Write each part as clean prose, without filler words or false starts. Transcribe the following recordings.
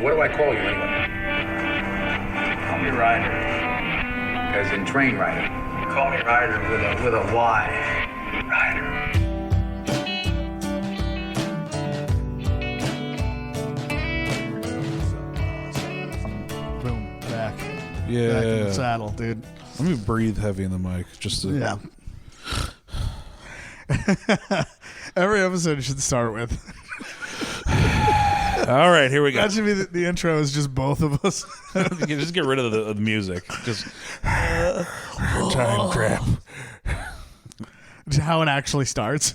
what do I call you anyway? Call me Ryder. As in train rider. Call me Ryder with a Y. Ryder. Boom, back. Yeah. Back in the saddle, dude. Let me breathe heavy in the mic. Just to, Yeah. Every episode should start with. All right, here we go. That should be the intro is just both of us. Just get rid of the music. Just time crap. How it actually starts.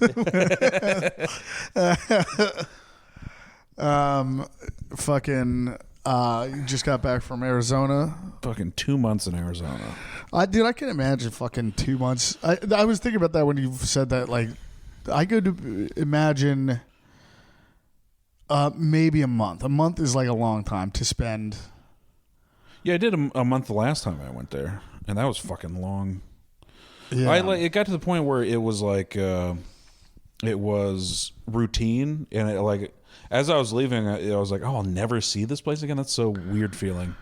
Fucking just got back from Arizona. Fucking 2 months in Arizona. Dude, I can imagine fucking 2 months. I was thinking about that when you said that. Like, I could imagine maybe a month. A month is like a long time to spend. Yeah, I did a month the last time I went there, and that was fucking long. Yeah. It got to the point where it was like it was routine, and it, like as I was leaving, I was like, "Oh, I'll never see this place again." That's so weird feeling.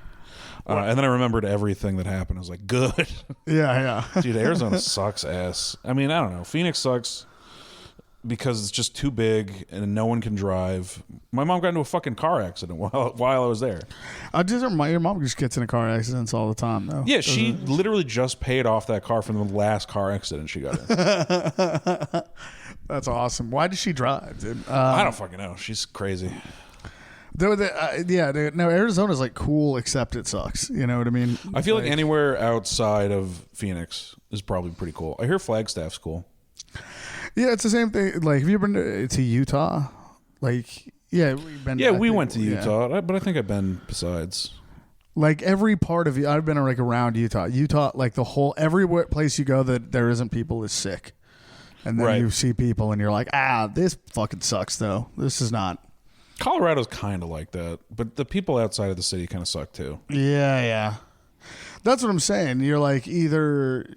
And then I remembered everything that happened. I was like, "Good." Yeah. Dude, Arizona sucks ass. I mean, I don't know. Phoenix sucks because it's just too big and no one can drive. My mom got into a fucking car accident while I was there. Your mom just gets into car accidents all the time, though. Yeah, she literally just paid off that car from the last car accident she got in. That's awesome. Why does she drive, dude? I don't fucking know. She's crazy. No, Arizona's like cool, except it sucks. You know what I mean? I feel like anywhere outside of Phoenix is probably pretty cool. I hear Flagstaff's cool. Yeah, it's the same thing. Like, have you been to Utah? Like, yeah, we've been. Yeah, we went to Utah, but I think I've been besides. Like every part of I've been like around Utah. Utah, like the whole every place you go that there isn't people is sick, and then you see people and you're like, this fucking sucks though. This is not. Colorado's kind of like that, but the people outside of the city kind of suck too. Yeah. That's what I'm saying. You're like either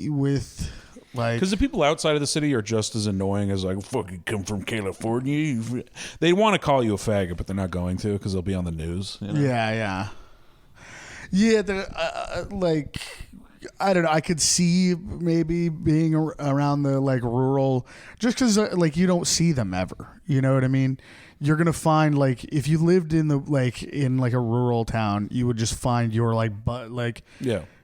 with. Like, because the people outside of the city are just as annoying as like fucking come from California. They want to call you a faggot, but they're not going to because they'll be on the news. You know? Yeah. Like, I don't know. I could see maybe being around the like rural, just because like you don't see them ever. You know what I mean? You're gonna find like if you lived in in a rural town, you would just find your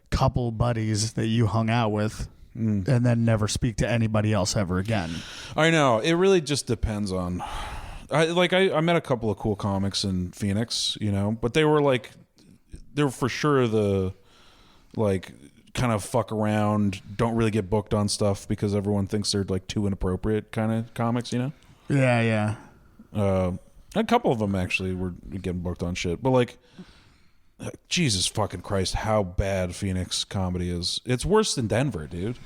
couple buddies that you hung out with. And then never speak to anybody else ever again. I know. It really just depends on. I met a couple of cool comics in Phoenix, you know, but they were for sure the like kind of fuck around, don't really get booked on stuff because everyone thinks they're like too inappropriate kind of comics, you know? Yeah. A couple of them actually were getting booked on shit, but like. Jesus fucking Christ, how bad Phoenix comedy is. It's worse than Denver, dude.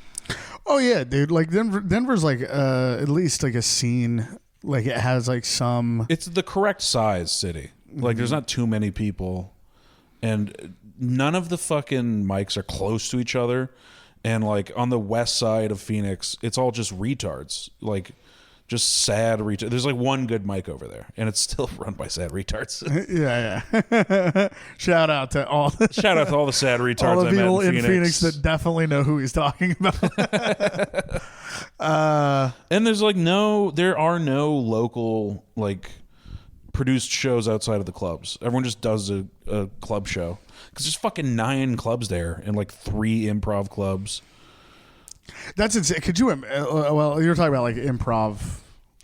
Oh, yeah, dude. Like, Denver's like at least like a scene. Like, it has like some. It's the correct size city. Like, there's not too many people. And none of the fucking mics are close to each other. And, like, on the west side of Phoenix, it's all just retards. Like, just sad retards. There's like one good mic over there, and it's still run by sad retards. Yeah. Shout out to all the sad retards. All the people I met in Phoenix that definitely know who he's talking about. And there's there are no local like produced shows outside of the clubs. Everyone just does a club show because there's fucking 9 clubs there and like 3 improv clubs. That's insane. Could you? Well, you're talking about like improv,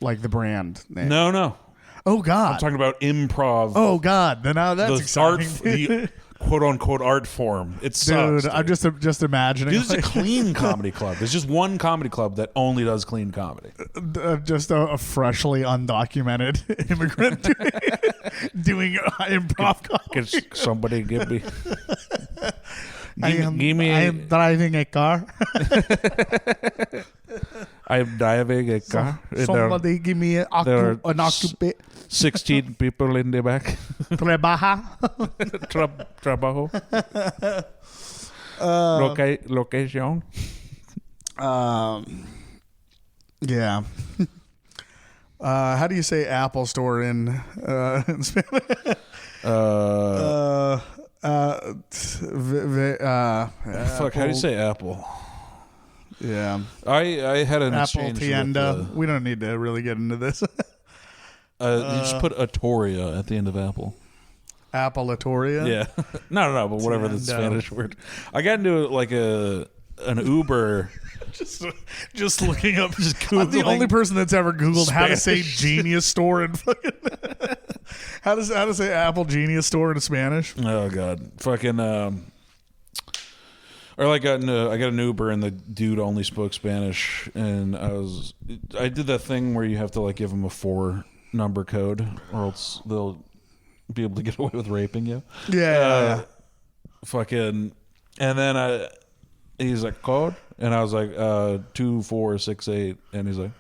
like the brand name. No. Oh God. I'm talking about improv. Oh God. Now that's exciting. The quote unquote art form. It sucks. Dude, I'm just imagining. Dude, this is a clean comedy club. There's just one comedy club that only does clean comedy. Just a freshly undocumented immigrant doing improv comedy. Can somebody give me? I am driving a car. I am driving a car. Somebody give me an occupant. 16 people in the back. Trabajo. Location. Yeah. How do you say Apple Store in Spanish? do you say apple? Yeah. I had an Apple exchange tienda. with We don't need to really get into this. you just put Atoria at the end of apple. Appalatoria. Yeah. No, but whatever the Tienda. Spanish word. I got into like an Uber. Just looking up. Just I'm the Googling only person that's ever Googled how to say Spanish. Genius Store in fucking. how to say Apple Genius Store in Spanish. Oh god, fucking. Or like I got an Uber and the dude only spoke Spanish, and I did that thing where you have to like give them a 4-number code, or else they'll be able to get away with raping you. Yeah. Fucking, and then he's like code, and I was like 2468, and he's like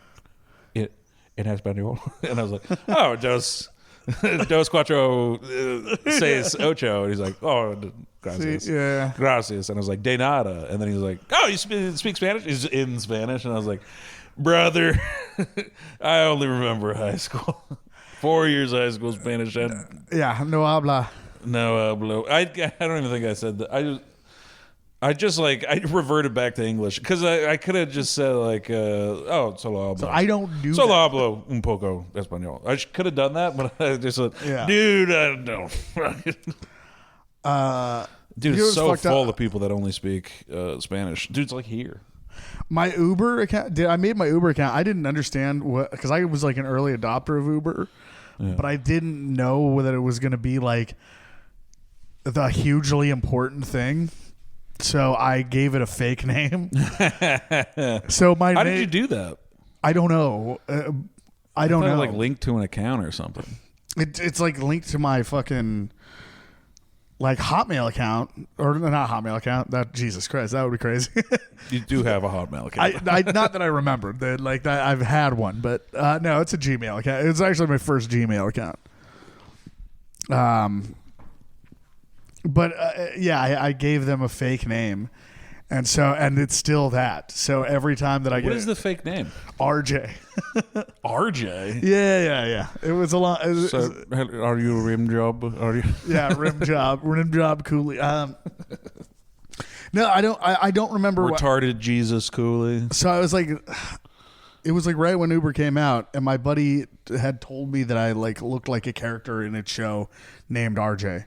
it in español, and I was like oh dos cuatro seis ocho, and he's like oh gracias, Yeah. gracias, and I was like de nada, and then he's like oh you speak Spanish? He's in Spanish, and I was like brother, I only remember high school. 4 years high school Spanish. Yeah. No habla. No, I don't even think I said that. I just like I reverted back to English because I could have just said like solo hablo. So I don't do Solo that. hablo un poco español. I could have done that, but I just said, Yeah. dude, I don't know. Dude, You know it's so what's fucked full up? of people that only speak Spanish. Dude's like here. My Uber account. I made my Uber account. I didn't understand what, because I was like an early adopter of Uber, but I didn't know that it was going to be like the hugely important thing. So I gave it a fake name. So my How name, did you do that? I don't know. I don't know. Like linked to an account or something. It's like linked to my fucking like Hotmail account, or not Hotmail account. That Jesus Christ, that would be crazy. You do have a Hotmail account. I not that I remembered that like that I've had one, but no, it's a Gmail account. It's actually my first Gmail account. But yeah, I gave them a fake name, and it's still that. So every time that I What get is the fake name? RJ, RJ. yeah, it was a lot. So, are you a rim job? Are you? Yeah, rim job, cooley. No, I don't remember. Retarded Jesus Cooley. So I was like, it was like right when Uber came out, and my buddy had told me that I like looked like a character in its show named RJ.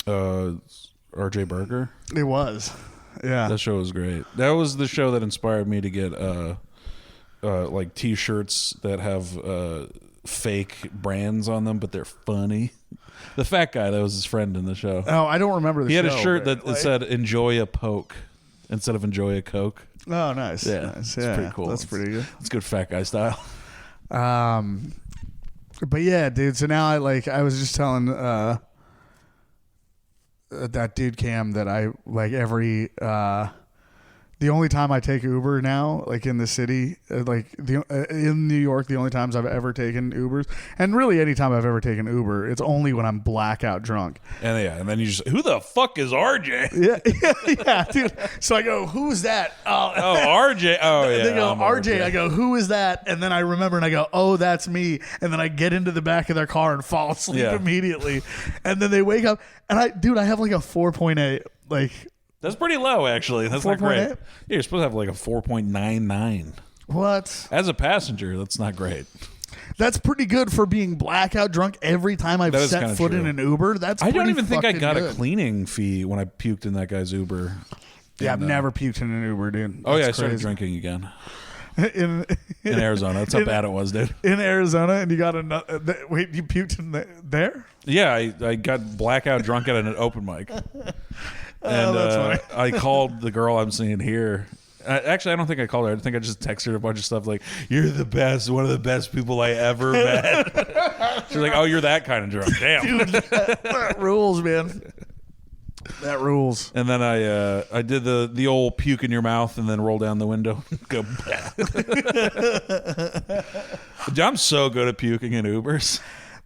RJ Burger. It was, yeah. That show was great. That was the show that inspired me to get like T-shirts that have fake brands on them, but they're funny. The fat guy that was his friend in the show. Oh, I don't remember the He show. had a shirt but, that said "Enjoy a Poke" instead of "Enjoy a Coke." Oh, nice. Yeah, nice. it's pretty cool. That's pretty good. It's good fat guy style. But yeah, dude. So now I was just telling that dude Cam that I like the only time I take Uber now, like in the city, in New York, the only times I've ever taken Ubers, and really any time I've ever taken Uber, it's only when I'm blackout drunk. And then you just, who the fuck is RJ? Yeah, dude. So I go, who's that? Oh, RJ. Oh, yeah. They go, I'm RJ. I go, who is that? And then I remember and I go, oh, that's me. And then I get into the back of their car and fall asleep immediately. And then they wake up and I have like a 4.8, like. That's pretty low, actually. That's not 4.8? great. Yeah, you're supposed to have like a 4.99. What? As a passenger, that's not great. That's pretty good for being blackout drunk every time I've set foot in an Uber. That's I don't pretty even think I fucking got good. a cleaning fee when I puked in that guy's Uber. Yeah, I've never puked in an Uber, dude. Oh, yeah, I That's started crazy. drinking again in Arizona. That's how bad it was, dude. In Arizona, and you got another. Wait, you puked in there? Yeah, I got blackout drunk at an open mic. And that's funny. I called the girl I'm seeing here. Actually, I don't think I called her. I think I just texted her a bunch of stuff like, "You're the best, one of the best people I ever met." She's like, "Oh, you're that kind of drunk, damn." Dude, that rules, man. That rules. And then I did the old puke in your mouth and then roll down the window. Go. Dude, I'm so good at puking in Ubers.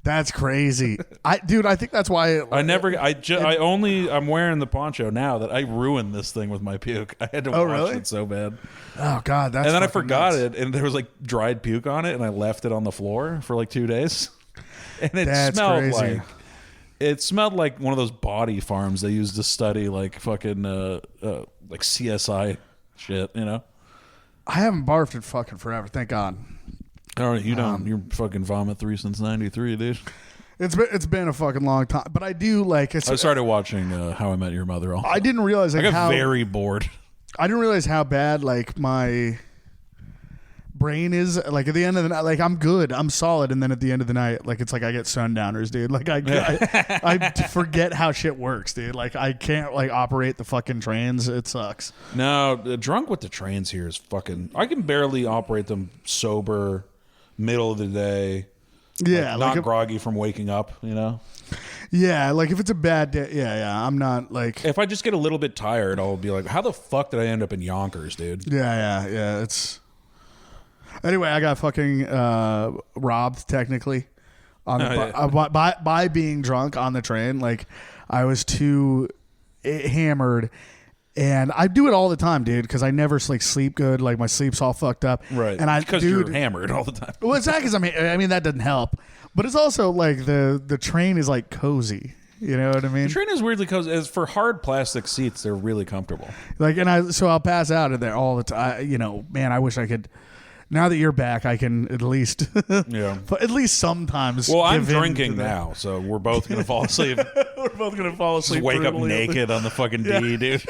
That's crazy. I think that's why I'm wearing the poncho now that I ruined this thing with my puke. I had to wash really? it so bad. Oh God, that's And then I fucking forgot nuts. it, and there was like dried puke on it, and I left it on the floor for like 2 days, and it That's smelled crazy. like It smelled like one of those body farms they used to study like fucking like CSI shit, you know? I haven't barfed in fucking forever, thank God. All right, you don't. You're fucking vomit 3 since 93, dude. It's been a fucking long time, but I do like. I started watching How I Met Your Mother. Also. I didn't realize like, I got how very bored. I didn't realize how bad like my brain is. Like at the end of the night, like I'm good, I'm solid, and then at the end of the night, like it's like I get sundowners, dude. Like I forget how shit works, dude. Like I can't like operate the fucking trains. It sucks. No, drunk with the trains here is fucking. I can barely operate them sober, middle of the day. Yeah, like, not like groggy from waking up, you know? Yeah, like if it's a bad day, yeah, I'm not like... If I just get a little bit tired, I'll be like, how the fuck did I end up in Yonkers, dude? Yeah, it's... Anyway, I got fucking robbed, technically, on the, by being drunk on the train. Like, I was too hammered... And I do it all the time, dude, because I never like sleep good. Like my sleep's all fucked up, right? And because you're hammered all the time. Well, it's not because I mean that doesn't help, but it's also like the train is like cozy. You know what I mean? The train is weirdly cozy. As for hard plastic seats, they're really comfortable. Like, and I'll pass out in there all the time. You know, man, I wish I could. Now that you're back, I can at least, but at least sometimes. Well, I'm drinking now, so we're both gonna fall asleep. We're both gonna fall asleep. Just wake up naked on the fucking D, dude.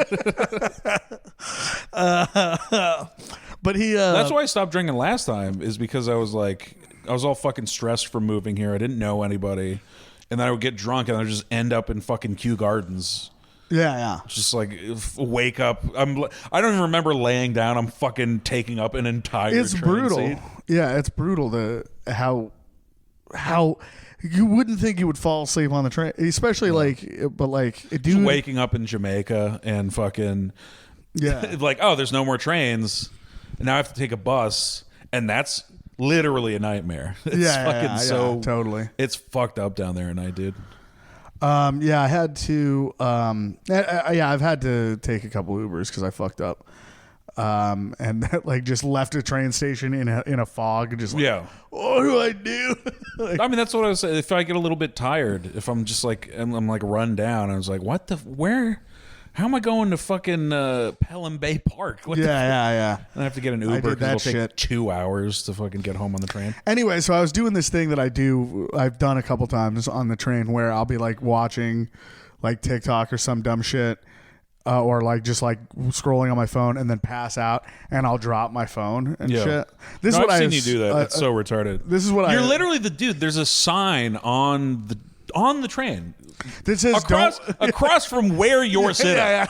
But he. That's why I stopped drinking last time. Is because I was all fucking stressed from moving here. I didn't know anybody, and then I would get drunk and I would just end up in fucking Kew Gardens. Yeah. Just like wake up. I don't even remember laying down. I'm fucking taking up an entire. It's brutal. Seat. Yeah, it's brutal. How you wouldn't think you would fall asleep on the train, especially dude, just waking up in Jamaica and fucking like, oh, there's no more trains, and now I have to take a bus, and that's literally a nightmare. It's totally. It's fucked up down there at night, dude. I had to. I've had to take a couple Ubers because I fucked up. And like just left a train station in a fog and just like, what do I do? I mean, that's what I was saying. If I get a little bit tired, if I'm just like I'm like run down, I was like, where? How am I going to fucking Pelham Bay Park? Yeah. And I have to get an Uber because it'll take 2 hours to fucking get home on the train. Anyway, so I was doing this thing that I've done a couple times on the train where I'll be like watching like TikTok or some dumb shit. Or like just like scrolling on my phone and then pass out and I'll drop my phone and shit. I've seen you do that. It's so retarded. This is what you're literally the dude. There's a sign on the train that says across from where you're sitting.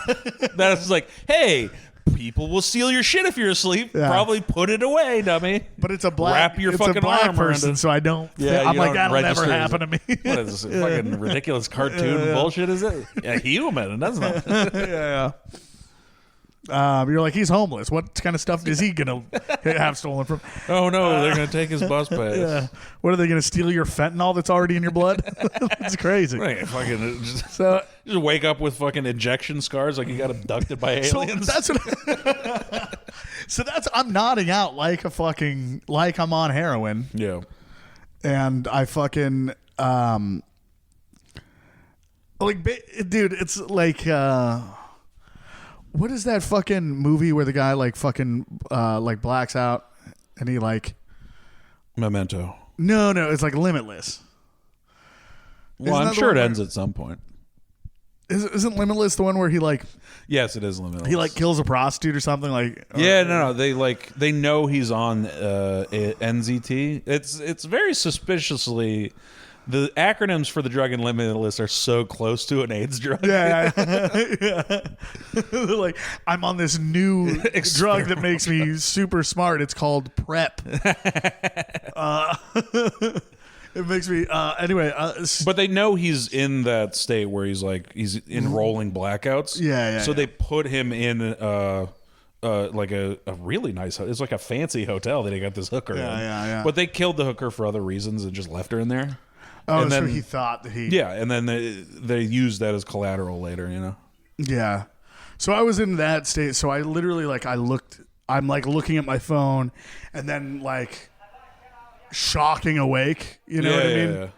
That's like, hey, people will steal your shit if you're asleep. Yeah. Probably put it away, dummy. But it's a black. Wrap your fucking arm person, so I don't. Yeah, I'm like that'll never happen to me. What is this? Fucking ridiculous cartoon bullshit? Is it? Yeah, human. That's not. Yeah. You're like, he's homeless. What kind of stuff is he gonna have stolen from? Oh no, they're gonna take his bus pass. Yeah. What are they gonna steal your fentanyl that's already in your blood? That's crazy. Right, fucking just wake up with fucking injection scars like you got abducted by aliens. So that's I'm nodding out like I'm on heroin. Yeah. And I fucking dude, it's like what is that fucking movie where the guy like fucking like blacks out and he like Memento. No, it's like Limitless. Well, I'm sure it ends at some point. Isn't Limitless the one where he like? Yes, it is Limitless. He like kills a prostitute or something like. Yeah, no. They know he's on NZT. It's very suspiciously. The acronyms for the drug in Limitless are so close to an AIDS drug. Yeah. Like, I'm on this new drug that makes me super smart. It's called PrEP. It makes me anyway. But they know he's in that state where he's in rolling blackouts. Yeah. So they put him in like a really nice. It's like a fancy hotel that he got this hooker in. Yeah. But they killed the hooker for other reasons and just left her in there. Oh, and so he thought that he... Yeah, and then they used that as collateral later, you know? Yeah. So I was in that state. So I literally, I'm like looking at my phone and then like shocking awake. You know what I mean?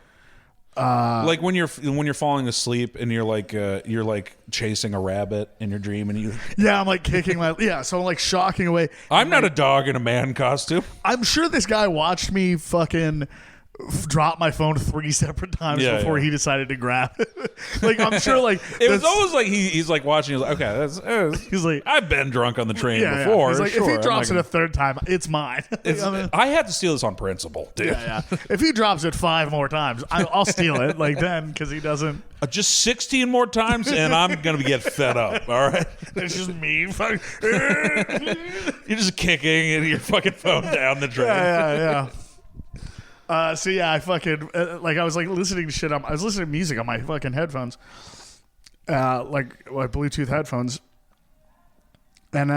Like when you're falling asleep and you're like chasing a rabbit in your dream and you. Yeah, I'm like kicking so I'm like shocking away. I'm not a dog in a man costume. I'm sure this guy watched me fucking drop my phone 3 separate times before he decided to grab it. Like I'm sure like it was almost like he's like watching. He's like, okay, he's like, I've been drunk on the train before. He's like, sure. if he drops it a third time, it's mine. I had to steal this on principle, dude. Yeah. If he drops it 5 more times, I'll steal it. Like then because he doesn't. Just 16 more times, and I'm gonna get fed up. All right, it's just me. Fucking you're just kicking and your fucking phone down the drain. Yeah. I fucking I was like listening to shit. I was listening to music on my fucking headphones, like Bluetooth headphones, and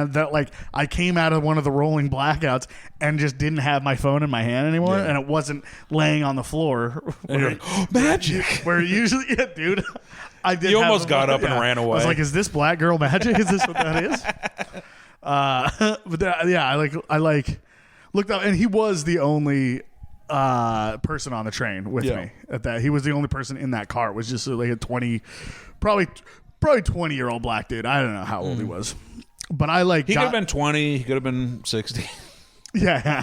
I came out of one of the rolling blackouts and just didn't have my phone in my hand anymore, and it wasn't laying on the floor. And you're like, magic. Where usually, dude, I did. You almost got up and ran away. I was like, "Is this black girl magic? Is this what that is?" I looked up, and he was the only person on the train with me at that. He was the only person in that car. It was just like a 20, probably 20-year-old black dude. I don't know how old he was, but he could have been 20. He could have been 60. Yeah.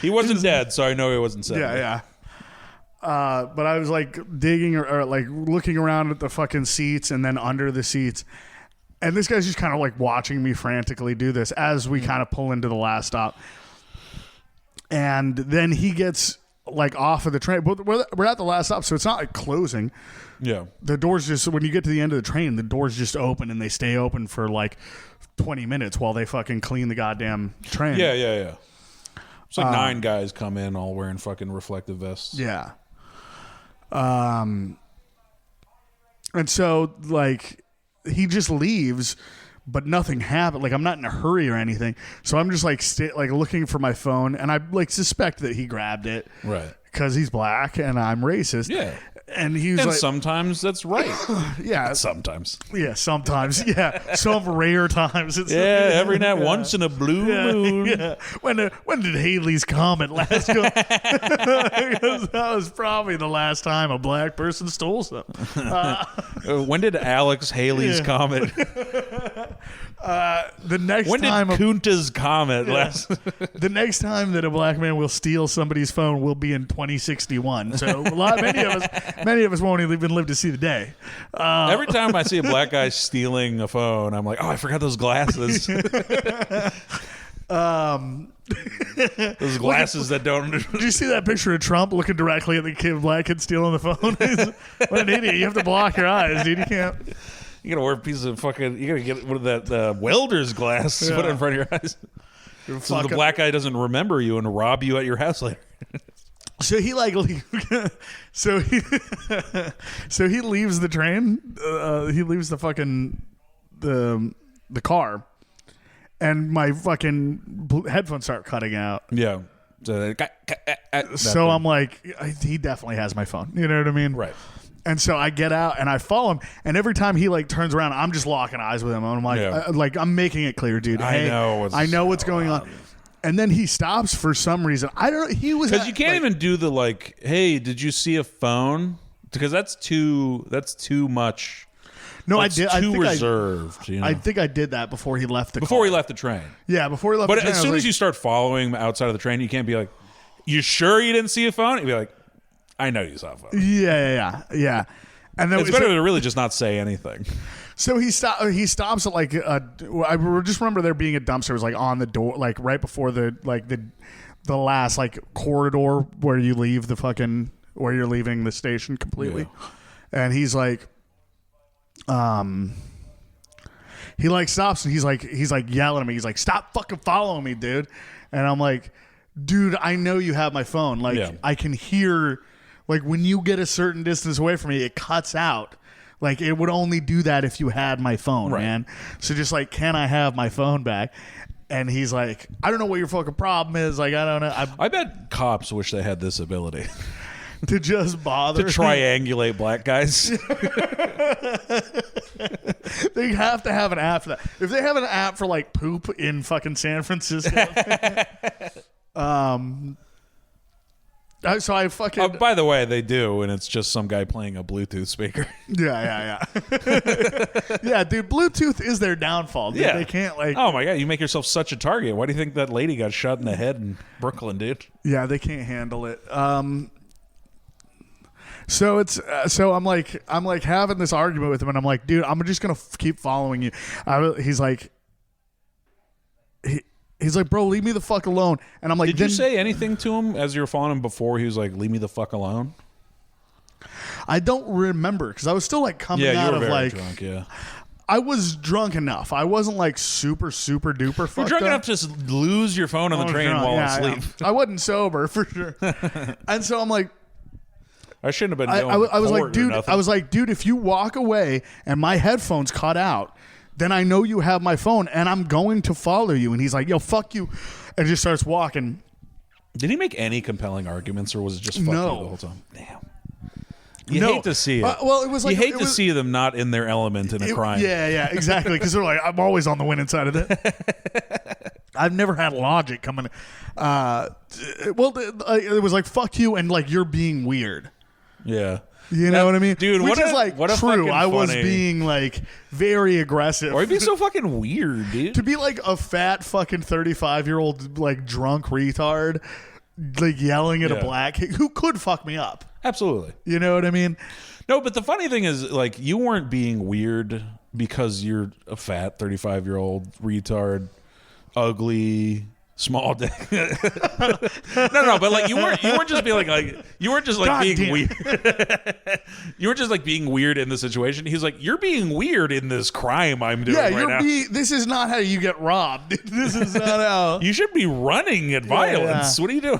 He wasn't dead, so I know he wasn't 70. Yeah. But I was like digging or like looking around at the fucking seats and then under the seats. And this guy's just kind of like watching me frantically do this as we kind of pull into the last stop. And then he gets like off of the train. But we're at the last stop, so it's not like closing. Yeah. The doors just, when you get to the end of the train, the doors just open and they stay open for like 20 minutes while they fucking clean the goddamn train. Yeah. It's like 9 guys come in all wearing fucking reflective vests. Yeah. And so like he just leaves, but nothing happened. Like I'm not in a hurry or anything. So I'm just like looking for my phone, and I like suspect that he grabbed it. Right. Because he's black and I'm racist. Yeah. And he's and like, sometimes that's right. Yeah. Sometimes. Yeah, sometimes. Yeah. Some rare times. It's every night, once in a blue moon. Yeah. When did Haley's Comet last go? Because that was probably the last time a black person stole something. When did Alex Haley's Comet? The next when time did Kunta's Comet last? The next time that a black man will steal somebody's phone will be in 2061. So many of us won't even live to see the day. Every time I see a black guy stealing a phone, I'm like, oh, I forgot those glasses. Those glasses that don't. Did you see that picture of Trump looking directly at the black kid stealing the phone? What an idiot! You have to block your eyes, dude. You can't. You gotta wear a piece of fucking. You gotta get one of that welder's glass. Put it in front of your eyes, so the black guy doesn't remember you and rob you at your house later. So he so he leaves the train. He leaves the fucking the car, and my fucking headphones start cutting out. Yeah. So I'm like, he definitely has my phone. You know what I mean? Right. And so I get out and I follow him, and every time he like turns around, I'm just locking eyes with him. And I'm like, I'm making it clear, dude. Hey, I know what's going on. And then he stops for some reason. I don't know. He was because you can't even do the like, hey, did you see a phone? Because that's too much. No, I did. Too reserved. I think I did that before he left the car. Before he left the train. Yeah, before he left. But the train, as soon as you start following him outside of the train, you can't be like, you sure you didn't see a phone? You'd be like, I know you saw a phone. Yeah. And then it's better to really just not say anything. So he stops at like I just remember there being a dumpster. It was like on the door, like right before the last like corridor where you leave where you're leaving the station completely. Yeah. And he's like, he like stops and he's like yelling at me. He's like, stop fucking following me, dude. And I'm like, dude, I know you have my phone. Like I can hear. Like, when you get a certain distance away from me, it cuts out. Like, it would only do that if you had my phone, man. So just like, can I have my phone back? And he's like, I don't know what your fucking problem is. Like, I don't know. I bet cops wish they had this ability. To just bother. To triangulate black guys. They have to have an app for that. If they have an app for, like, poop in fucking San Francisco. So I fucking By the way, they do, and it's just some guy playing a Bluetooth speaker. yeah. Yeah, dude, Bluetooth is their downfall. Dude. Yeah. They can't like Oh my god, you make yourself such a target. Why do you think that lady got shot in the head in Brooklyn, dude? yeah, they can't handle it. So it's so I'm like having this argument with him, and I'm like, dude, I'm just gonna keep following you. He's like, bro, leave me the fuck alone. And I'm like, Did you say anything to him as you were following him before? He was like, leave me the fuck alone. I don't remember because I was still like coming Yeah, you out were of very like drunk. Yeah, I was drunk enough. I wasn't like super duper fucked you're drunk up. enough to just lose your phone on the train Drunk. while Yeah, asleep. yeah. I wasn't sober for sure. And so I'm like, I shouldn't have been going. I was to like, court or dude, nothing. if you walk away and my headphones cut out, then I know you have my phone and I'm going to follow you. And he's like, yo, fuck you. And just starts walking. Did he make any compelling arguments, or was it just fuck you the whole time? Damn. You No. hate to see it. Well, it was like you hate to see them not in their element in a crime. Yeah, exactly. Because they're like, I'm always on the winning side of it. I've never had logic coming. It was like fuck you and like you're being weird. Yeah. You know what I mean, dude? Which what is like what a true. fucking I was funny- being like very aggressive. Or he'd be so fucking weird, dude. To be like a fat fucking 35-year-old like drunk retard, like yelling at a black kid who could fuck me up. Absolutely. You know what I mean? No, but the funny thing is, like, you weren't being weird because you're a fat 35-year-old retard, ugly, small dick. no, but like you weren't just being like you weren't just like God being damn. weird. You weren't just like being weird in the situation. He's like, you're being weird in this crime I'm doing right now. This is not how you get robbed. This is not how. You should be running at violence. What are you doing?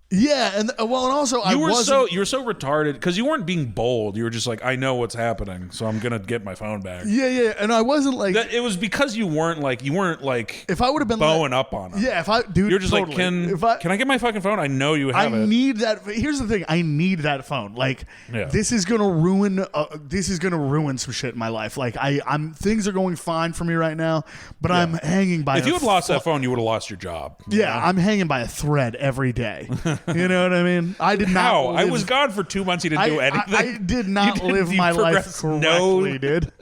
Yeah, and also You were so retarded because you weren't being bold. You were just like, I know what's happening, so I'm gonna get my phone back. Yeah, and I wasn't like It was because you weren't like if I would have been bowing up on him. Yeah, you're just totally. like, can I get my fucking phone? I know you have it. I need that. Here's the thing. I need that phone. Like, this is gonna ruin. This is gonna ruin some shit in my life. Like, I'm things are going fine for me right now, but I'm hanging by. If you had lost that phone, you would have lost your job. Yeah, I'm hanging by a thread every day. You know what I mean? I did not. How? I was gone for 2 months. You didn't do anything. I did not live my life correctly, dude.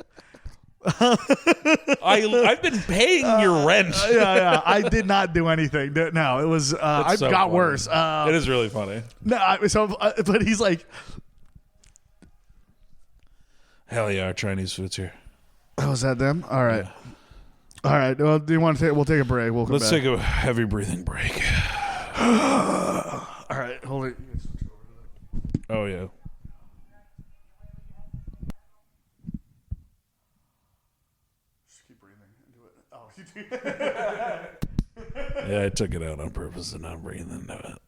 I've been paying your rent. Yeah. I did not do anything. No, it was. I so got funny. worse. It is really funny. No, but he's like, Hell yeah, our Chinese food's here. oh, is that them? All right. All right. Well, do you want to take? We'll take a break. We'll come Let's back. take a heavy breathing break. All right. Hold it. Oh yeah. Just keep breathing into it. Oh, you do. Yeah, I took it out on purpose and I'm breathing into it.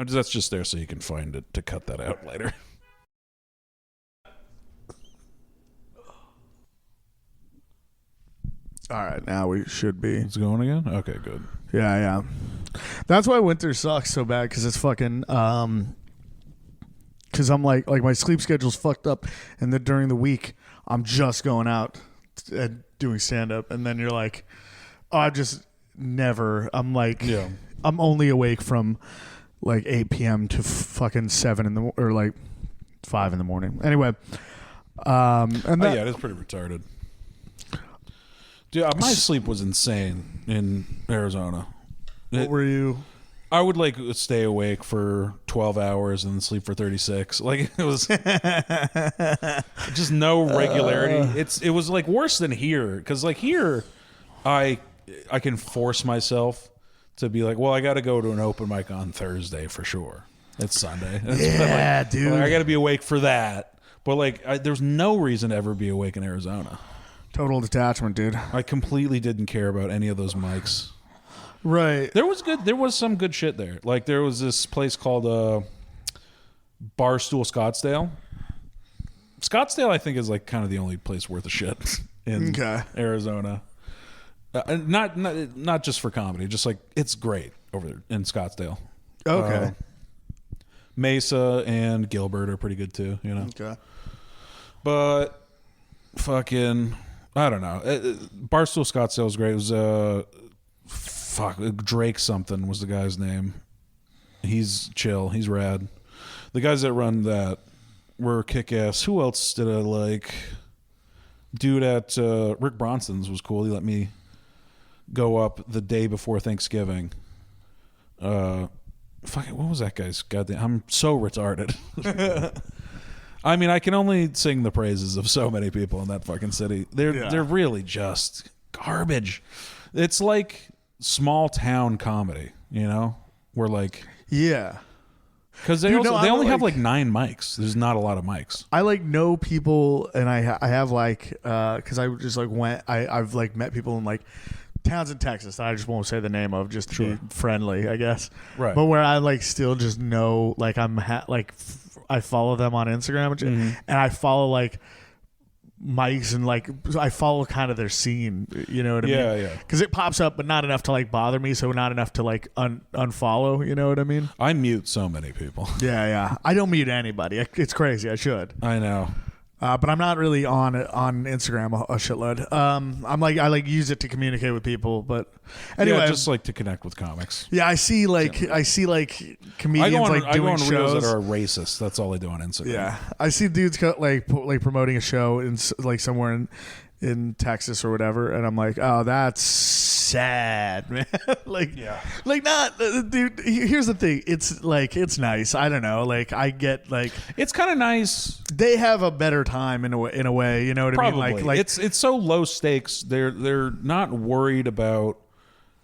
That's just there so you can find it to cut that out later. All right. Now we should be. It's going again? Okay, good. Yeah. That's why winter sucks so bad because it's fucking. Because I'm like my sleep schedule's fucked up, and then during the week I'm just going out and doing stand up, and then you're like, oh, I just never. I'm like, I'm only awake from like 8 p.m. to fucking 7 in the or like 5 in the morning. Anyway, and that, it is pretty retarded. Dude, my sleep was insane in Arizona. what were you? I would like stay awake for 12 hours and then sleep for 36. Like it was just no regularity. It was like worse than here because like here, I can force myself to be like, well, I got to go to an open mic on Thursday for sure. It's Sunday. Yeah, dude. I got to be awake for that. But like, there's no reason to ever be awake in Arizona. Total detachment, dude. I completely didn't care about any of those mics. Right. There was some good shit there. Like there was this place called Barstool Scottsdale. Scottsdale, I think, is like kind of the only place worth a shit in Arizona. Not just for comedy, just like it's great over there in Scottsdale. Okay. Mesa and Gilbert are pretty good too, you know. Okay. But fucking, I don't know. Barstool Scottsdale was great. It was fuck, Drake something was the guy's name. He's chill. He's rad. The guys that run that were kick-ass. Who else did I like? Dude at Rick Bronson's was cool. He let me go up the day before Thanksgiving. Fuck it, what was that guy's goddamn? I'm so retarded. I mean, I can only sing the praises of so many people in that fucking city. They're really just garbage. It's like small town comedy, you know? Where like because they only have like 9 mics. There's not a lot of mics. I like know people, and I have like because I just like I've like met people in like towns in Texas that I just won't say the name of just to be friendly, I guess. Right. But where I like still just know like I follow them on Instagram and I follow like mics and like I follow kind of their scene, you know what I mean? Yeah. Because it pops up, but not enough to like bother me, so not enough to like unfollow. You know what I mean? I mute so many people. Yeah. I don't mute anybody. It's crazy. I should. I know. But I'm not really on Instagram a shitload. I like use it to communicate with people, but anyway, just like to connect with comics. Yeah, I see like comedians like doing reels shows that are racist. That's all I do on Instagram. Yeah, I see dudes like promoting a show in like somewhere in Texas or whatever, and I'm like, oh, that's sad, man. Dude. Here's the thing. It's like it's nice. I don't know. Like I get like it's kind of nice. They have a better time in a way. You know what Probably. I mean? Like it's so low stakes. They're not worried about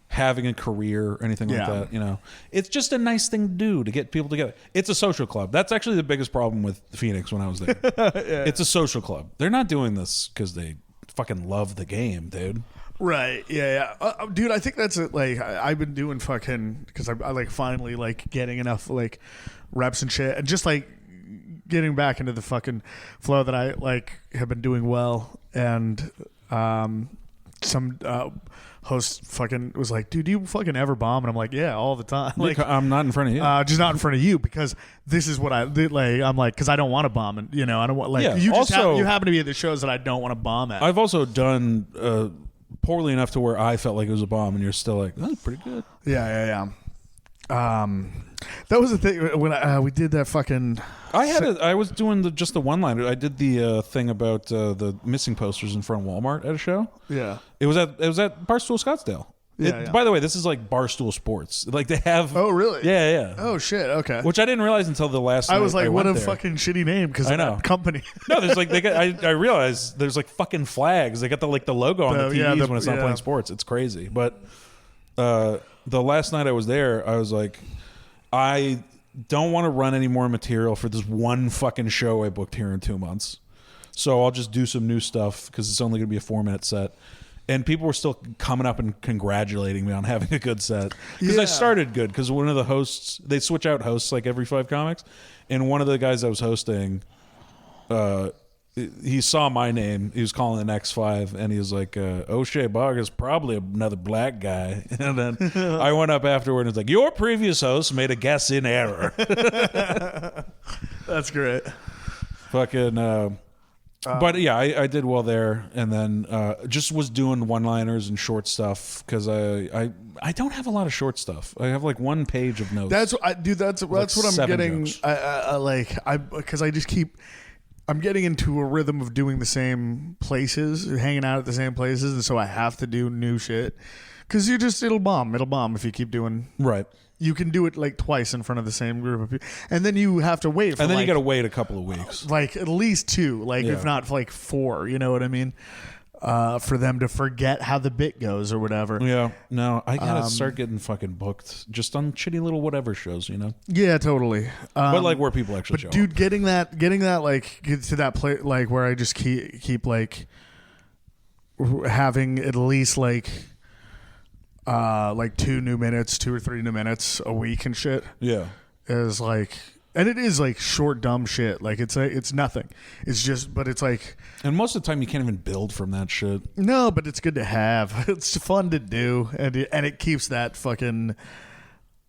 having a career or anything like that. You know, it's just a nice thing to do to get people together. It's a social club. That's actually the biggest problem with Phoenix when I was there. It's a social club. They're not doing this because they fucking love the game, dude. Right. Yeah. Dude, I think that's it. Like I've been doing fucking because I like finally like getting enough like reps and shit, and just like getting back into the fucking flow that I like have been doing well. And some host fucking was like, dude, do you fucking ever bomb? And I'm like, yeah, all the time. Like I'm not in front of you. Just not in front of you, because this is what I did. Like I'm like, because I don't want to bomb, and you know, I don't want like you just you happen to be at the shows that I don't want to bomb at. I've also done poorly enough to where I felt like it was a bomb, and you're still like, that's pretty good. Yeah. That was the thing when we did that fucking. I was doing just the one-liner. I did the thing about the missing posters in front of Walmart at a show. Yeah. It was at Barstool Scottsdale. Yeah. By the way, this is like Barstool Sports. Like they have. Oh really? Yeah. Oh shit. Okay. Which I didn't realize until the last. I was night like, what a there. fucking shitty name because of that company. No, there's like I realized there's like fucking flags. They got the logo on the TVs when it's not playing sports. It's crazy. But the last night I was there, I was like, I don't want to run any more material for this one fucking show I booked here in 2 months. So I'll just do some new stuff because it's only going to be a 4-minute set. And people were still coming up and congratulating me on having a good set. Because I started good. Because one of the hosts, they switch out hosts like every 5 comics. And one of the guys I was hosting, he saw my name. He was calling the next 5. And he was like, Oshee Baugus, probably another black guy. And then I went up afterward and was like, your previous host made a guess in error. That's great. Fucking... but yeah, I did well there, and then just was doing one-liners and short stuff because I don't have a lot of short stuff. I have like 1 page of notes. That's what I'm getting. Jokes. Because I just keep. I'm getting into a rhythm of doing the same places, hanging out at the same places, and so I have to do new shit. Because it'll bomb if you keep doing right. You can do it like twice in front of the same group of people, and then you have to wait. And then you got to wait a couple of weeks, like at least 2, if not like 4. You know what I mean? For them to forget how the bit goes or whatever. Yeah. No, I gotta start getting fucking booked just on shitty little whatever shows. You know? Yeah, totally. But like where people actually show dude, up. getting that like get to that place like where I just keep like having at least like 2 new minutes, 2 or 3 new minutes a week and shit. Yeah. Is like, and it is like short, dumb shit. Like it's nothing. It's just, but it's like, and most of the time you can't even build from that shit. No, but it's good to have. It's fun to do, and it keeps that fucking.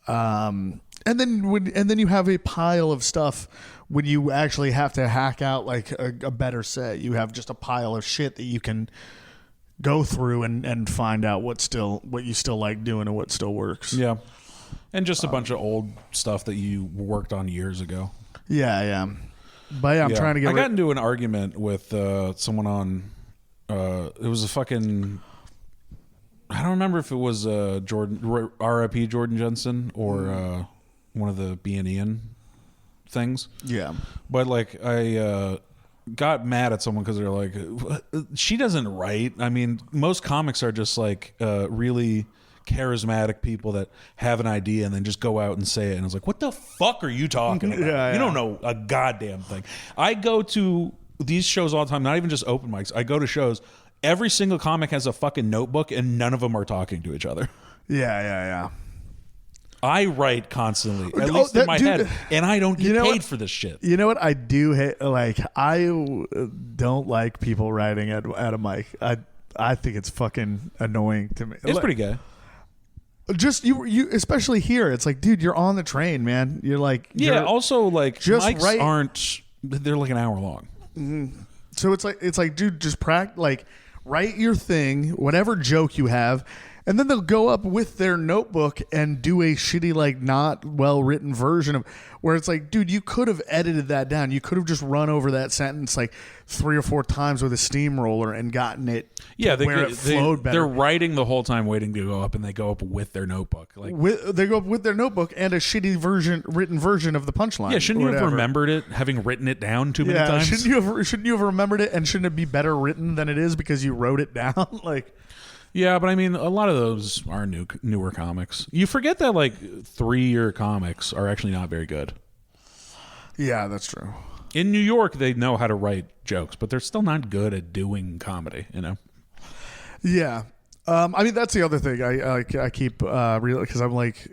And then you have a pile of stuff when you actually have to hack out like a better set. You have just a pile of shit that you can go through and find out what you still like doing and what still works. Yeah. And just a bunch of old stuff that you worked on years ago. Yeah. But yeah, I'm trying to get. I got into an argument with someone on. It was a fucking. I don't remember if it was Jordan, R.I.P. Jordan Jensen, or one of the B and Ian things. Yeah, but like I got mad at someone because they're like, she doesn't write. I mean, most comics are just like really charismatic people that have an idea and then just go out and say it. And I was like, what the fuck are you talking about? You don't know a goddamn thing. I go to these shows all the time, not even just open mics. I go to shows. Every single comic has a fucking notebook and none of them are talking to each other. Yeah. I write constantly, at least in my head, and I don't get paid for this shit. You know what? I do hate, like, I don't like people writing at a mic. I think it's fucking annoying to me. It's pretty gay. Just you especially here, it's like, dude, you're on the train, man. You're like, also like just mics aren't, they're like an hour long. Mm-hmm. So it's like, dude, just write your thing, whatever joke you have, and then they'll go up with their notebook and do a shitty, like, not well written version of where it's like, dude, you could have edited that down. You could have just run over that sentence like 3 or 4 times with a steamroller and gotten it where it flowed better. They're writing the whole time waiting to go up, and they go up with their notebook. Like they go up with their notebook and a shitty written version of the punchline. Yeah, shouldn't you have remembered it, having written it down too many times? Shouldn't you have remembered it, and shouldn't it be better written than it is because you wrote it down? Like, yeah, but I mean, a lot of those are newer comics. You forget that like 3-year comics are actually not very good. Yeah, that's true. In New York, they know how to write jokes, but they're still not good at doing comedy, you know? Yeah. I mean, that's the other thing. I keep real because I'm like,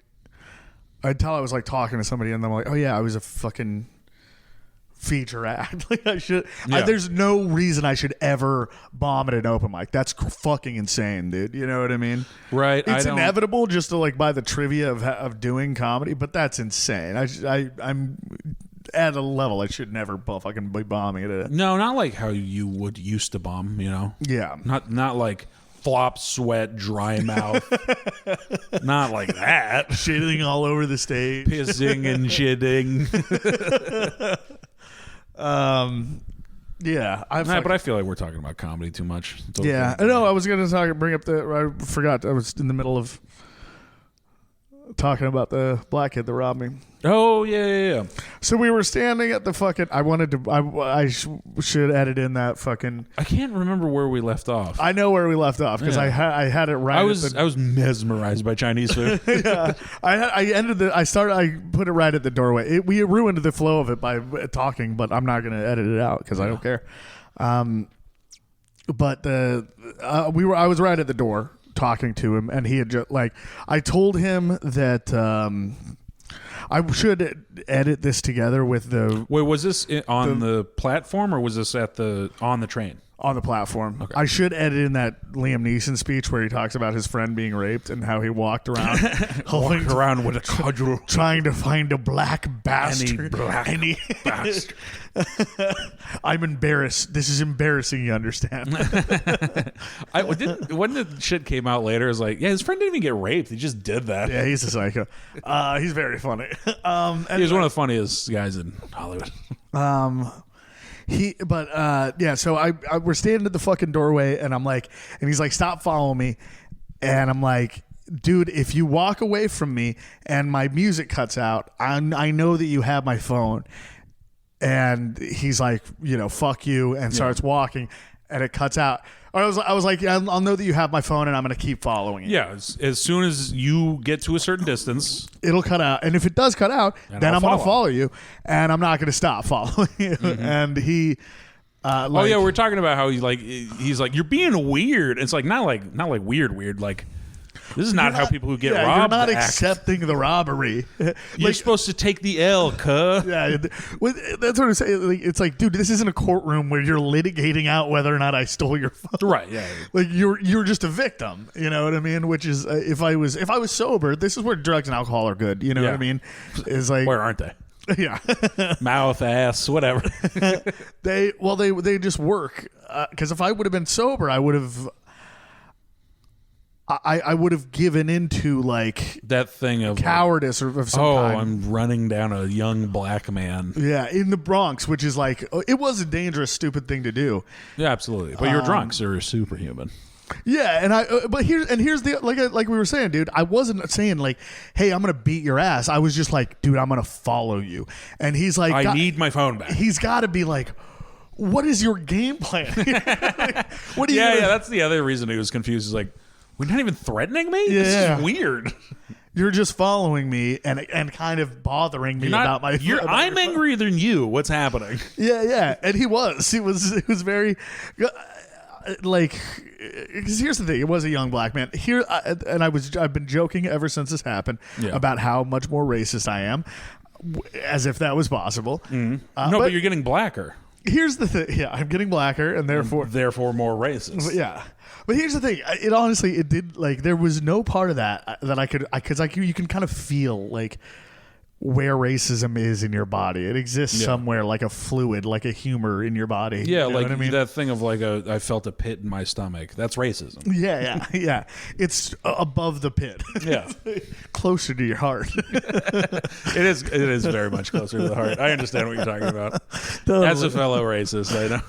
until I was like talking to somebody and I'm like, oh yeah, I was a fucking feature act. Like I should. Yeah. There's no reason I should ever bomb at an open mic. That's fucking insane, dude. You know what I mean? Right. It's inevitable just to like by the trivia of doing comedy, but that's insane. I'm at a level I should never fucking be bombing it. No, not like how you would used to bomb. You know? Yeah. Not like flop, sweat, dry mouth. Not like that. Shitting all over the stage. Pissing and shitting. Yeah, but I feel like we're talking about comedy too much. Yeah, no, I was gonna bring up I forgot. I was in the middle of talking about the black kid that robbed me. Oh yeah. So we were standing at the fucking. I should edit in that fucking. I can't remember where we left off. I know where we left off because I had it right. I was mesmerized by Chinese food. Yeah, I put it right at the doorway. We ruined the flow of it by talking, but I'm not gonna edit it out because I don't care. But I was right at the door talking to him, and he had just like I told him that I should edit this together with the. Wait, was this on the platform or was this on the train? On the platform. Okay. I should edit in that Liam Neeson speech where he talks about his friend being raped and how he walked around, around with a cudgel, trying to find a black bastard. Bastard. I'm embarrassed. This is embarrassing. You understand? When the shit came out later, it was like, yeah, his friend didn't even get raped. He just did that. Yeah, he's a psycho. He's very funny. He's one of the funniest guys in Hollywood. So we're standing at the fucking doorway, and I'm like, and he's like, stop following me, and I'm like, dude, if you walk away from me and my music cuts out, I know that you have my phone. And he's like, fuck you, and starts walking, and it cuts out. Or I was like, yeah, I'll know that you have my phone, and I'm going to keep following you. Yeah, as soon as you get to a certain distance, it'll cut out. And if it does cut out, then I'm going to follow you, and I'm not going to stop following you. Mm-hmm. And he, we're talking about how he's like, you're being weird. It's like not like weird. Like, this is not how people who get robbed you're not act. Accepting the robbery. You're supposed to take the L, cuh. Yeah, that's what I'm saying. It's like, dude, this isn't a courtroom where you're litigating out whether or not I stole your phone. Right? Yeah. Like you're just a victim. You know what I mean? Which is if I was sober, this is where drugs and alcohol are good. You know what I mean? Is like where aren't they? Yeah. Mouth, ass, whatever. They just work. Because if I would have been sober, I would have. I would have given into like that thing of cowardice or of some kind. I'm running down a young black man. Yeah, in the Bronx, which is like, it was a dangerous, stupid thing to do. Yeah, absolutely. But you're drunk, so you're superhuman. Yeah, and here's the like we were saying, dude. I wasn't saying like, hey, I'm gonna beat your ass. I was just like, dude, I'm gonna follow you. And he's like, I need my phone back. He's got to be like, what is your game plan? Like, what do you? Yeah, that's the other reason he was confused. Is like, we're not even threatening me. Yeah. This is weird. You're just following me and kind of bothering me about my. I'm angrier than you. What's happening? Yeah, and he was. It was very. Like, because here's the thing, it was a young black man here, I've been joking ever since this happened about how much more racist I am, as if that was possible. But you're getting blacker. Here's the thing, I'm getting blacker, and therefore more racist. Yeah, but here's the thing, it honestly, it did, like, there was no part of that I could, because you can kind of feel like where racism is in your body. It exists somewhere, like a fluid, like a humor in your body. Yeah, you know like what I mean? that thing of like I felt a pit in my stomach. That's racism. Yeah. It's above the pit. Yeah. Closer to your heart. It is very much closer to the heart. I understand what you're talking about. Totally. As a fellow racist, I know.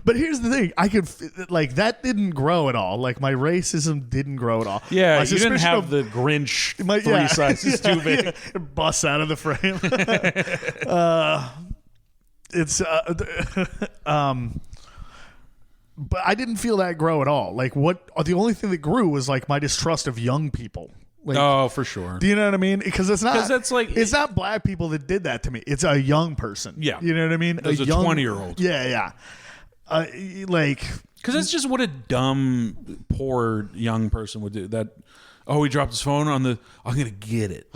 But here's the thing. I could, like, that didn't grow at all. Like, my racism didn't grow at all. Yeah, you didn't have the Grinch three sizes too big. Yeah. Busts out of the frame. But I didn't feel that grow at all. Like, the only thing that grew was like my distrust of young people. Like, oh, for sure. Do you know what I mean? Because it's not black people that did that to me. It's a young person. Yeah, you know what I mean. It's a 20-year-old. Yeah. Like, because that's just what a dumb, poor young person would do. That. Oh, he dropped his phone on the. I'm gonna get it.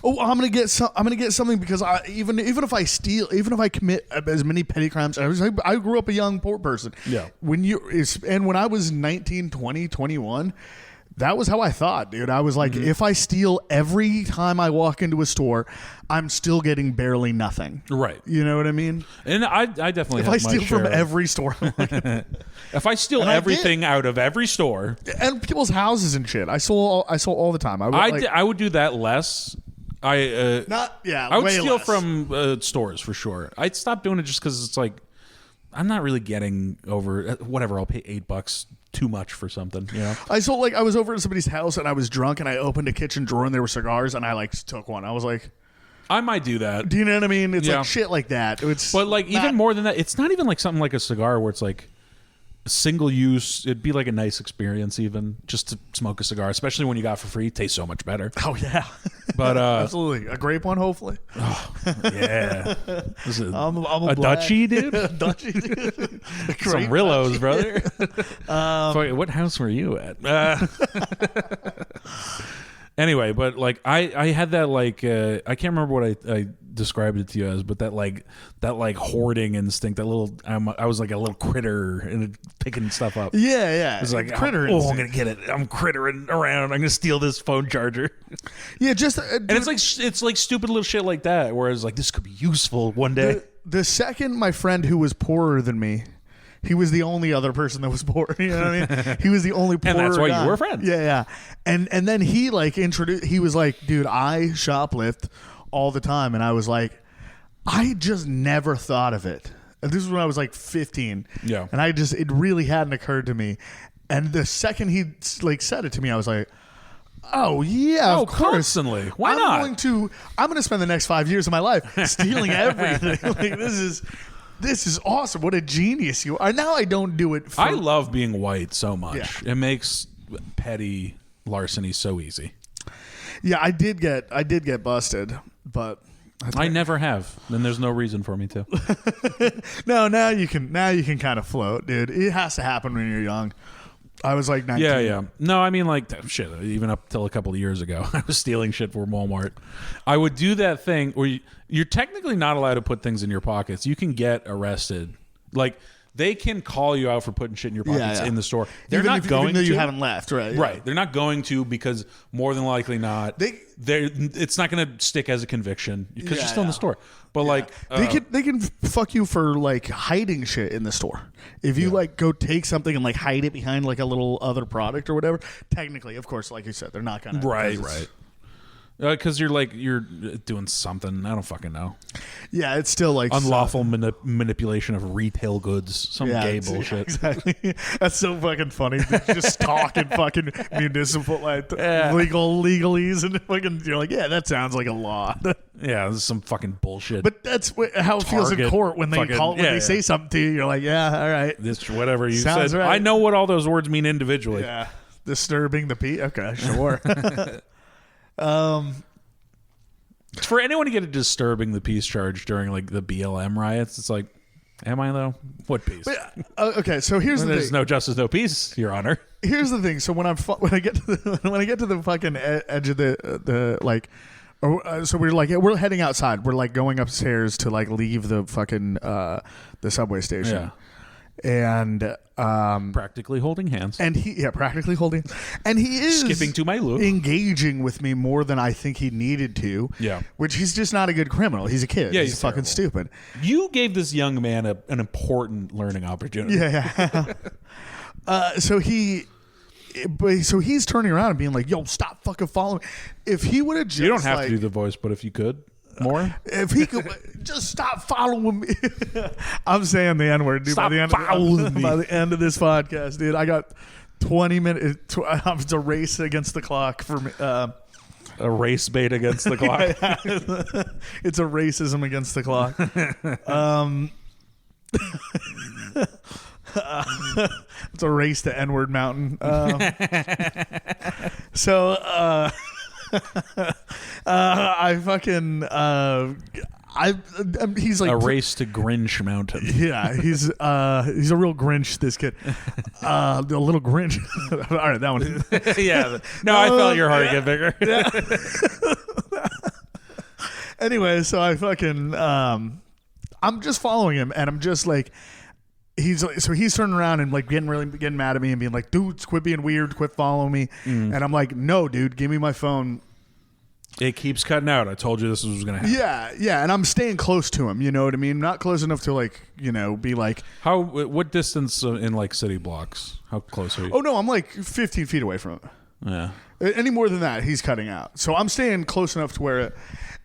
Oh, I'm gonna get something because even if I steal, even if I commit as many petty crimes, I grew up a young poor person. Yeah. When I was 19, 20, 21, that was how I thought, dude. I was like, if I steal every time I walk into a store, I'm still getting barely nothing. Right. You know what I mean? And I definitely if have I steal my share from of, every store. if I steal everything out of every store and people's houses and shit, I saw all the time. I would do that less. I would steal less. from stores for sure. I'd stop doing it just because it's like I'm not really getting over whatever. I'll pay $8 too much for something. You know. I was over at somebody's house and I was drunk and I opened a kitchen drawer and there were cigars and I like took one. I was like, I might do that. Do you know what I mean? It's like shit like that. But like even more than that, it's not even like something like a cigar where it's like single use. It'd be like a nice experience even just to smoke a cigar, especially when you got it for free. It tastes so much better. Oh yeah. But absolutely. A grape one, hopefully. Oh, yeah. I'm a Dutchie, dude? A Dutchie, dude. Some Rillos, brother. What house were you at? Anyway, but like I had that like I can't remember what I described it to you as, but that hoarding instinct, that little I was like a little critter and picking stuff up. Yeah. It was like critter. I'm gonna get it. I'm crittering around. I'm gonna steal this phone charger. Yeah, just and it's like stupid little shit like that. Whereas like this could be useful one day. The second my friend who was poorer than me. He was the only other person that was poor. You know what I mean? He was the only poor. And that's why guy. you were friends. Yeah. And then he like introduced. He was like, "Dude, I shoplift all the time," and I was like, "I just never thought of it." And this was when I was like 15. Yeah. And it really hadn't occurred to me. And the second he like said it to me, I was like, "Oh yeah, of course. Constantly. Why not? I'm going to spend the next 5 years of my life stealing everything. Like This is awesome. What a genius you are. Now I don't do it. I love being white so much. Yeah. It makes petty larceny so easy. Yeah, I did get busted, but I never have. Then there's no reason for me to. No, now you can kind of float, dude. It has to happen when you're young. I was like 19. Yeah. No, I mean, like, shit, even up till a couple of years ago, I was stealing shit from Walmart. I would do that thing where you're technically not allowed to put things in your pockets. You can get arrested. Like, they can call you out for putting shit in your pockets in the store. They're even not if, going even though to. you haven't left, right? Right. They're not going to because more than likely not. It's not going to stick as a conviction because you're still in the store. But like they can fuck you for like hiding shit in the store. If you like go take something and like hide it behind like a little other product or whatever, technically, of course, like you said, they're not going to. Right. Because you're doing something. I don't fucking know. Yeah, it's still like unlawful manipulation of retail goods. Some gay bullshit. Exactly. That's so fucking funny. Just talking fucking municipal legalese and fucking. You're like, yeah, that sounds like a law. Yeah, this is some fucking bullshit. But that's how it feels in court when they they say something to you. You're like, yeah, all right. This whatever you sounds said. right. I know what all those words mean individually. Yeah, disturbing the peace. Okay, sure. For anyone to get a disturbing the peace charge during like the BLM riots, it's like, am I though? What peace? But, okay, so here's the thing. There's no justice, no peace, Your Honor. Here's the thing. So when I get to the fucking edge of the like, so we're heading outside. We're like going upstairs to like leave the fucking the subway station. Yeah. And practically holding hands. And practically holding. And he is skipping to my loop, engaging with me more than I think he needed to. Yeah. Which he's just not a good criminal. He's a kid. Yeah, he's fucking stupid. You gave this young man an important learning opportunity. Yeah. So he's turning around and being like, "Yo, stop fucking following me." If he would have just, you don't have to do the voice, but if you could. More? If he could just stop following me. I'm saying the N-word, dude. Stop by the end of this podcast, dude, I got 20 minutes. It's a race against the clock for me. A race bait against the clock. It's a racism against the clock. It's a race to N-word mountain. I fucking he's like a race to Grinch Mountain. Yeah, he's a real Grinch. This kid, a little Grinch. All right, that one. Yeah, no, I felt your heart get bigger. Yeah. Anyway, so I fucking I'm just following him, and I'm just like. He's turning around and like getting mad at me and being like, "Dude, quit being weird, quit following me." And I'm like, "No, dude, give me my phone." It keeps cutting out. I told you this was going to happen. Yeah, and I'm staying close to him. You know what I mean? Not close enough to like, be like. What distance in like city blocks? How close are you? Oh no, I'm like 15 feet away from him. Yeah. Any more than that, he's cutting out. So I'm staying close enough to where it.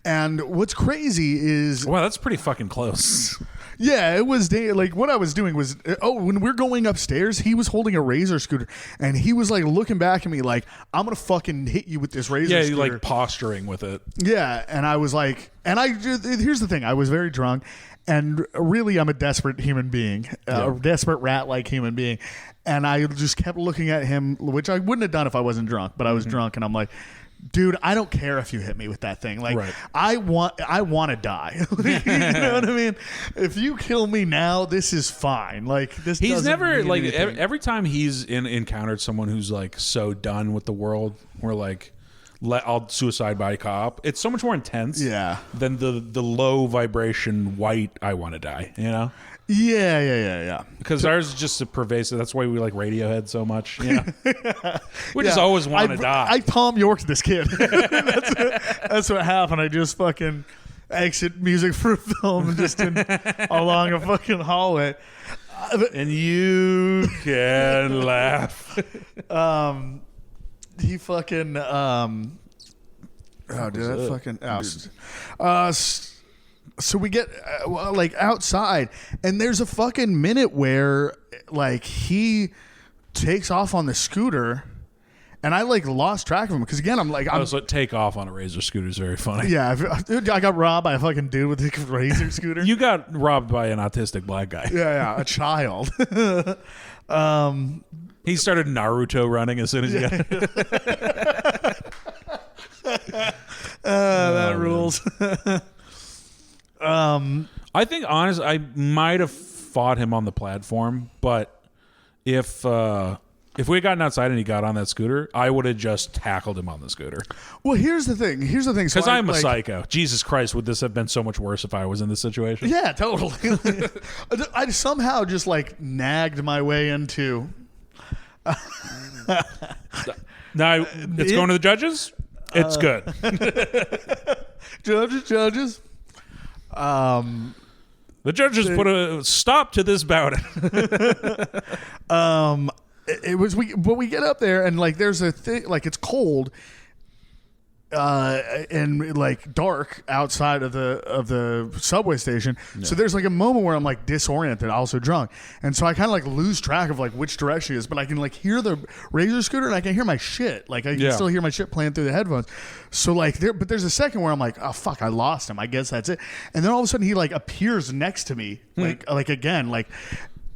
And what's crazy is. Wow, that's pretty fucking close. Yeah, it was like what I was doing was when we're going upstairs, he was holding a razor scooter and he was like looking back at me like, I'm gonna fucking hit you with this razor scooter. Yeah, like posturing with it. Yeah, and I was like, here's the thing, I was very drunk and really I'm a desperate human being, a desperate rat-like human being, and I just kept looking at him, which I wouldn't have done if I wasn't drunk, but I was drunk and I'm like, dude, I don't care if you hit me with that thing. Like, right. I want to die. You know what I mean? If you kill me now, this is fine. Like, this. He's never like every time he's encountered someone who's like so done with the world, we're like, I'll suicide by cop. It's so much more intense. Yeah. Than the low vibration white. I want to die. You know. Yeah. Because ours is just a pervasive. That's why we like Radiohead so much. You know? We just always want to die. I Tom Yorked this kid. That's what happened. I just fucking exit music for a film just along a fucking hallway. And you can laugh. He fucking. Oh, dude, that fucking. So we get like outside, and there's a fucking minute where like he takes off on the scooter, and I like lost track of him because again I'm like, so take off on a razor scooter is very funny. Yeah, dude, I got robbed by a fucking dude with a razor scooter. You got robbed by an autistic black guy. Yeah, a child. He started Naruto running as soon as he got. That rules. I think honestly, I might have fought him on the platform, but if If we had gotten outside and he got on that scooter, I would have just tackled him on the scooter. Well, here's the thing. Because I'm a psycho. Jesus Christ, would this have been so much worse if I was in this situation? Yeah, totally. I somehow just like nagged my way into. Now it's going to the judges. It's good. Judges. The judges put a stop to this bout. It was we get up there and like there's a thing like it's cold and like dark outside of the subway station. Yeah. So there's like a moment where I'm like disoriented, also drunk, and so I kind of like lose track of like which direction it is. But I can like hear the Razor scooter and I can hear my shit. Like I can still hear my shit playing through the headphones. So like there's a second where I'm like, oh fuck, I lost him. I guess that's it. And then all of a sudden he like appears next to me like again like.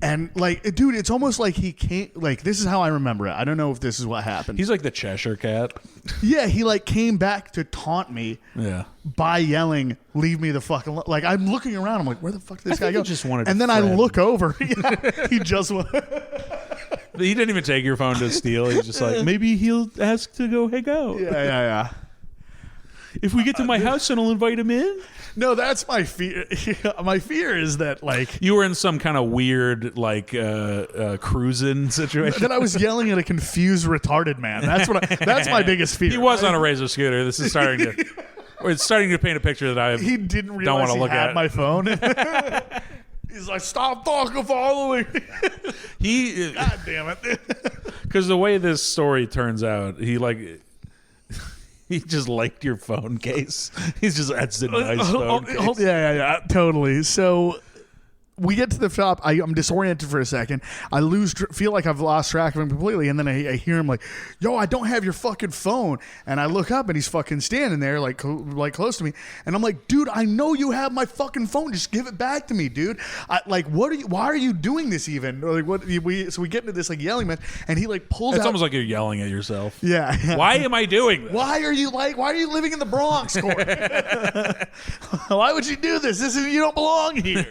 And like, dude, it's almost like he can't. Like, this is how I remember it. I don't know if this is what happened. He's like the Cheshire Cat. Yeah, he like came back to taunt me. Yeah. By yelling, "Leave me the fuck alone!" Like I'm looking around, I'm like, "Where the fuck did this guy go?" He just wanted. And then friend. I look over. Yeah, he just wanted. He didn't even take your phone to steal. He's just like, maybe he'll ask to go hang out. Yeah. If we get to my house, and I'll invite him in. No, that's my fear. My fear is that like you were in some kind of weird like cruising situation. That I was yelling at a confused, retarded man. That's my biggest fear. He was on a Razor scooter. This is starting to. It's starting to paint a picture that he didn't realize don't want to look had at my phone. He's like, "Stop fucking following." God damn it! Because the way this story turns out, he just liked your phone case. He's just, that's a nice phone case. Yeah, totally. So we get to the shop. I'm disoriented for a second. I feel like I've lost track of him completely. And then I hear him like, "Yo, I don't have your fucking phone." And I look up and he's fucking standing there like close to me. And I'm like, "Dude, I know you have my fucking phone. Just give it back to me, dude." Why are you doing this even? Like so we get into this like yelling match and he like pulls out. It's almost like you're yelling at yourself. Yeah. Why am I doing this? Why are you living in the Bronx, Court? Why would you do this? You don't belong here.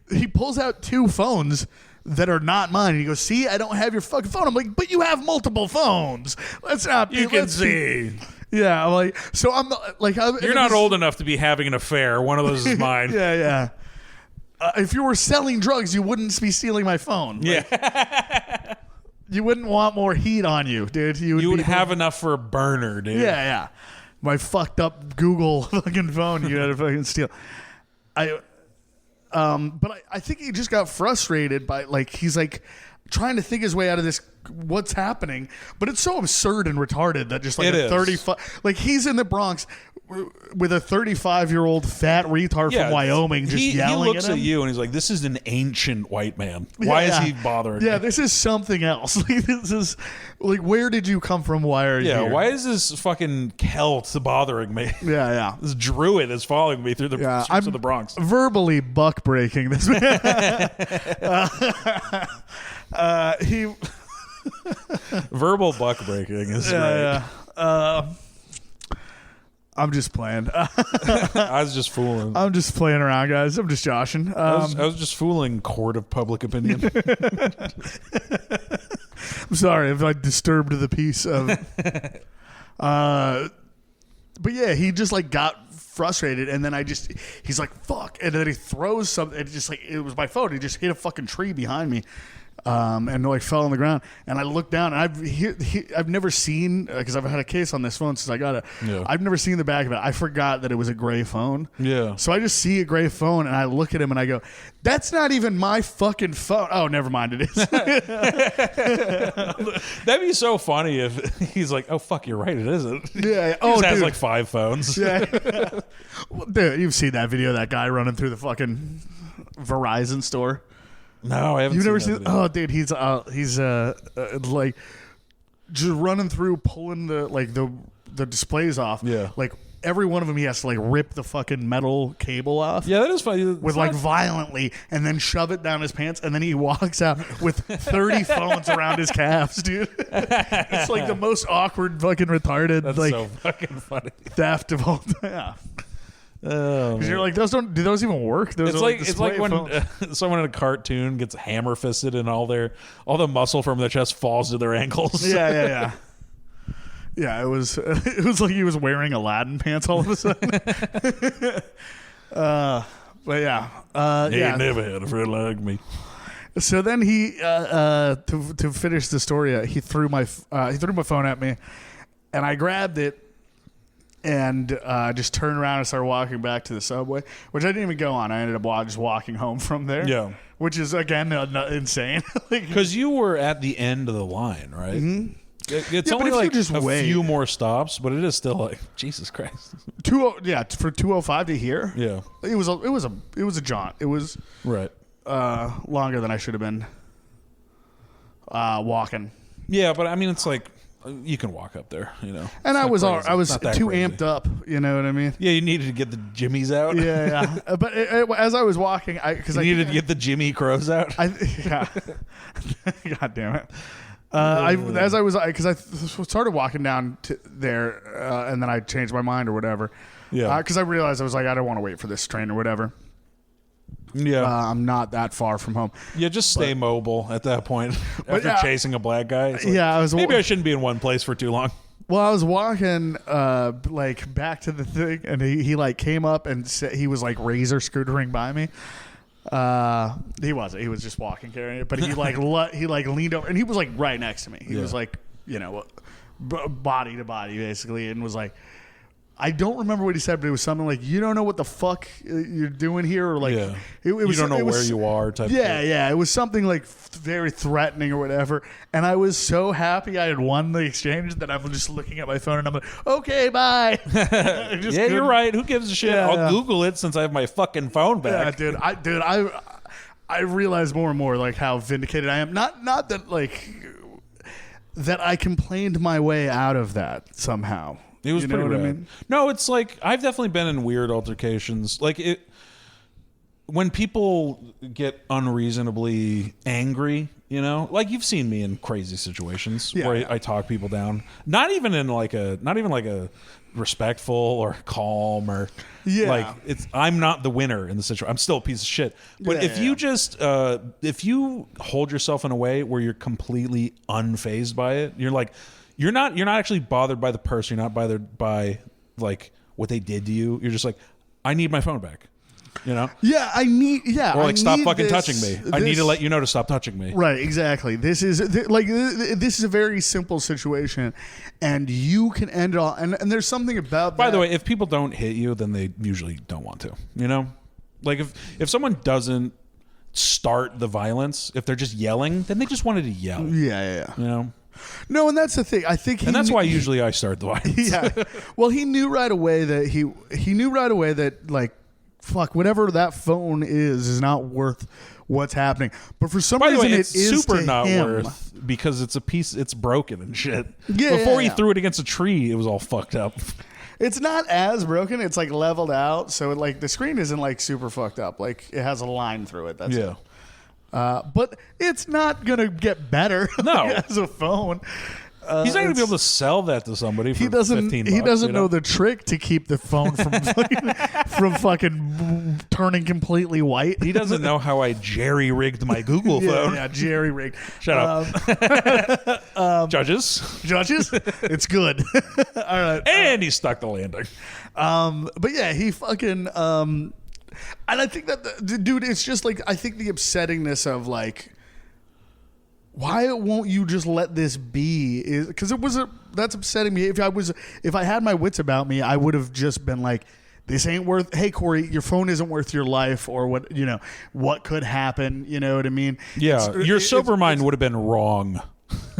He pulls out two phones that are not mine. And he goes, "See, I don't have your fucking phone." I'm like, "But you have multiple phones. Let's not." You can see. Yeah, I'm like, so I'm like, you're not old enough to be having an affair. One of those is mine. Yeah. If you were selling drugs, you wouldn't be stealing my phone. Yeah. You wouldn't want more heat on you, dude. You would have enough for a burner, dude. Yeah. My fucked up Google fucking phone you had to fucking steal. But I think he just got frustrated by like he's like trying to think his way out of this. What's happening? But it's so absurd and retarded that just like 35, like he's in the Bronx with a 35-year-old fat retard from Wyoming just yelling. He looks at him. You and he's like, "This is an ancient white man. Why is he bothering?" Yeah, me? this is something else. Like, this is like, where did you come from? Why are you here? Why is this fucking Celt bothering me? Yeah. This druid is following me through the streets of the Bronx. Verbally buck breaking this man. He verbal buck breaking is great. I'm just playing. I was just fooling. I'm just playing around, guys. I'm just joshing. I was just fooling court of public opinion. I'm sorry if I disturbed the peace of. But yeah, he just like got frustrated, and then he's like, "Fuck!" And then he throws something. It was my phone. He just hit a fucking tree behind me. And like fell on the ground, and I looked down, and I've never seen, because I've had a case on this phone since I got it. Yeah. I've never seen the back of it. I forgot that it was a gray phone. Yeah. So I just see a gray phone, and I look at him, and I go, "That's not even my fucking phone." Oh, never mind, it is. That'd be so funny if he's like, "Oh fuck, you're right, it isn't." Yeah. He just has like 5 phones. Yeah. Dude, you've seen that video of that guy running through the fucking Verizon store. No, I haven't. You've never seen seen? Oh, dude, he's like just running through, pulling the displays off. Yeah, like every one of them, he has to like rip the fucking metal cable off. Yeah, that is funny. With like violently, and then shove it down his pants, and then he walks out with 30 phones around his calves, dude. It's like the most awkward, fucking retarded. That's like so fucking funny. Theft of all. Yeah. Oh, Because you're like, do those even work? Those it's like when someone in a cartoon gets hammer fisted and all the muscle from their chest falls to their ankles. Yeah. Yeah, it was like he was wearing Aladdin pants all of a sudden. But yeah, He never had a friend like me. So then he to finish the story, he threw my phone at me, and I grabbed it and just turned around and started walking back to the subway, which I didn't even go on. I ended up just walking home from there. Yeah. Which is, again, insane. Because you were at the end of the line, right? Mm-hmm. It's only but if you like just a wait. few more stops, but it is still like, Jesus Christ. For 2:05 to here. Yeah. It was a jaunt. It was Right. longer than I should have been walking. Yeah, but I mean, it's like, you can walk up there, you know. And I was It's not too crazy. amped up, you know what I mean? Yeah, you needed to get the jimmies out. Yeah. But as I was walking, I needed to get the Jimmy Crows out. Yeah. God damn it. Because I started walking down to there, and then I changed my mind or whatever. Yeah. Because I realized I was like, I don't want to wait for this train or whatever. Yeah. I'm not that far from home. Yeah, just stay mobile at that point. After chasing a black guy. It's like, Yeah, maybe I shouldn't be in one place for too long. Well, I was walking like back to the thing, and he like came up and said he was like razor scootering by me. He wasn't. He was just walking carrying it, but he like he like leaned over, and he was like right next to me. He was like, you know, body to body basically, and was like, I don't remember what he said, but it was something like, you don't know what the fuck you're doing here, or like, it was, you don't know where you are type yeah, thing. Yeah. It was something like very threatening or whatever. And I was so happy I had won the exchange that I'm just looking at my phone and I'm like, okay, bye. Yeah, you're right. Who gives a shit? Yeah, I'll Google it since I have my fucking phone back. Yeah, dude. I realize more and more like how vindicated I am. Not that like that I complained my way out of that somehow. It was pretty rad. I mean? No, it's like I've definitely been in weird altercations. Like when people get unreasonably angry, you know, like you've seen me in crazy situations where I talk people down. Not even like a respectful or calm or like I'm not the winner in the situation. I'm still a piece of shit. But if you just if you hold yourself in a way where you're completely unfazed by it, you're like. You're not actually bothered by the person. You're not bothered by like what they did to you. You're just like, I need my phone back. You know? Yeah, or like, stop fucking touching me. I need to let you know to stop touching me. Right, exactly. This is a very simple situation, and you can end it all. And there's something about that. By the way, if people don't hit you, then they usually don't want to. You know, like if someone doesn't start the violence, if they're just yelling, then they just wanted to yell. Yeah. You know. No, and that's the thing. I think, and that's why usually I start the violence. Yeah. Well, he knew right away that he knew right away that like, fuck, whatever that phone is not worth what's happening. But for some reason, it's it is super to not him. worth because it's a piece. It's broken and shit. Yeah. Before he threw it against a tree, it was all fucked up. It's not as broken. It's like leveled out, so like the screen isn't like super fucked up. Like it has a line through it. That's it. But it's not gonna get better. No, as a phone. He's not gonna be able to sell that to somebody for $15. He doesn't you know? know the trick to keep the phone from fucking turning completely white. He doesn't know how I jerry-rigged my Google phone. Yeah, jerry-rigged. Shut up. Judges, it's good. All right, and he stuck the landing. But yeah, he fucking. And I think that dude, it's just like I think the upsettingness of like. Why won't you just let this be? Is because that's upsetting me. If I had my wits about me, I would have just been like, this ain't worth. Hey Corey, your phone isn't worth your life, or what could happen. You know what I mean? Yeah, your sober mind would have been wrong.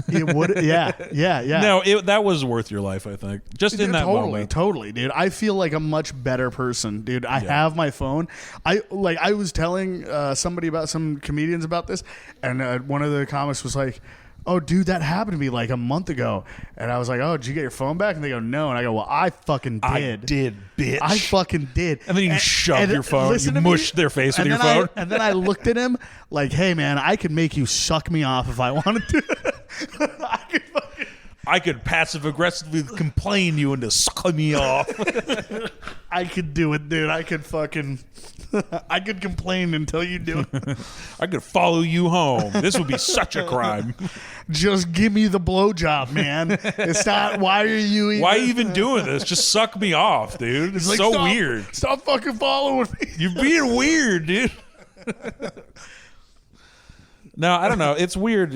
It would. Yeah. No, that was worth your life. I think just in that moment. Totally, dude. I feel like a much better person, dude. I have my phone. I was telling somebody about some comedians about this, and one of the comics was like, "Oh, dude, that happened to me like a month ago." And I was like, "Oh, did you get your phone back?" And they go, "No." And I go, "Well, I fucking did. I did, bitch. I fucking did." And then you shoved your phone. You mushed their face with your phone. And then I looked at him like, "Hey, man, I could make you suck me off if I wanted to." I could passive aggressively complain you into sucking me off. I could do it, dude. I could fucking, I could complain until you do it. I could follow you home. This would be such a crime. Just give me the blowjob, man. It's not. Why are you? Why even doing this? Just suck me off, dude. It's Like, so stop- weird. Stop fucking following me. You're being weird, dude. No, I don't know. It's weird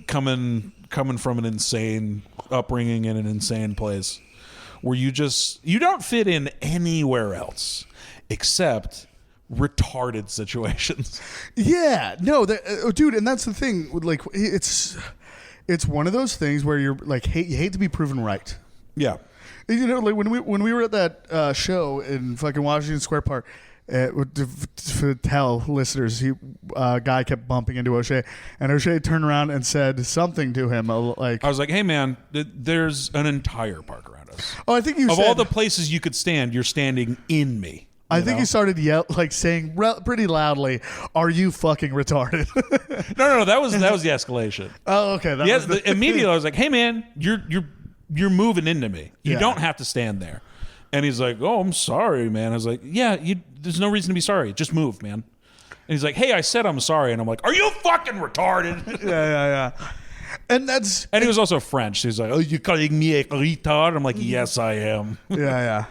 coming from an insane upbringing in an insane place where you don't fit in anywhere else except retarded situations. Yeah, no, dude, and that's the thing. Like, it's one of those things where you're like, you hate to be proven right. Yeah. You know, like when we were at that show in fucking Washington Square Park. To tell listeners, a guy kept bumping into Oshee, and Oshee turned around and said something to him. Like, I was like, "Hey, man, there's an entire park around us. Oh, I think you of said, all the places you could stand, you're standing in me." I think you started saying pretty loudly, "Are you fucking retarded?" No, that was the escalation. Oh, okay. Immediately I was like, "Hey, man, you're moving into me. You Yeah. don't have to stand there." And he's like, "Oh, I'm sorry, man." I was like, "Yeah, there's no reason to be sorry. Just move, man." And he's like, "Hey, I said I'm sorry." And I'm like, "Are you fucking retarded?" yeah. And he was also French. He's like, "Oh, you calling me a retard?" I'm like, "Yes, I am." yeah.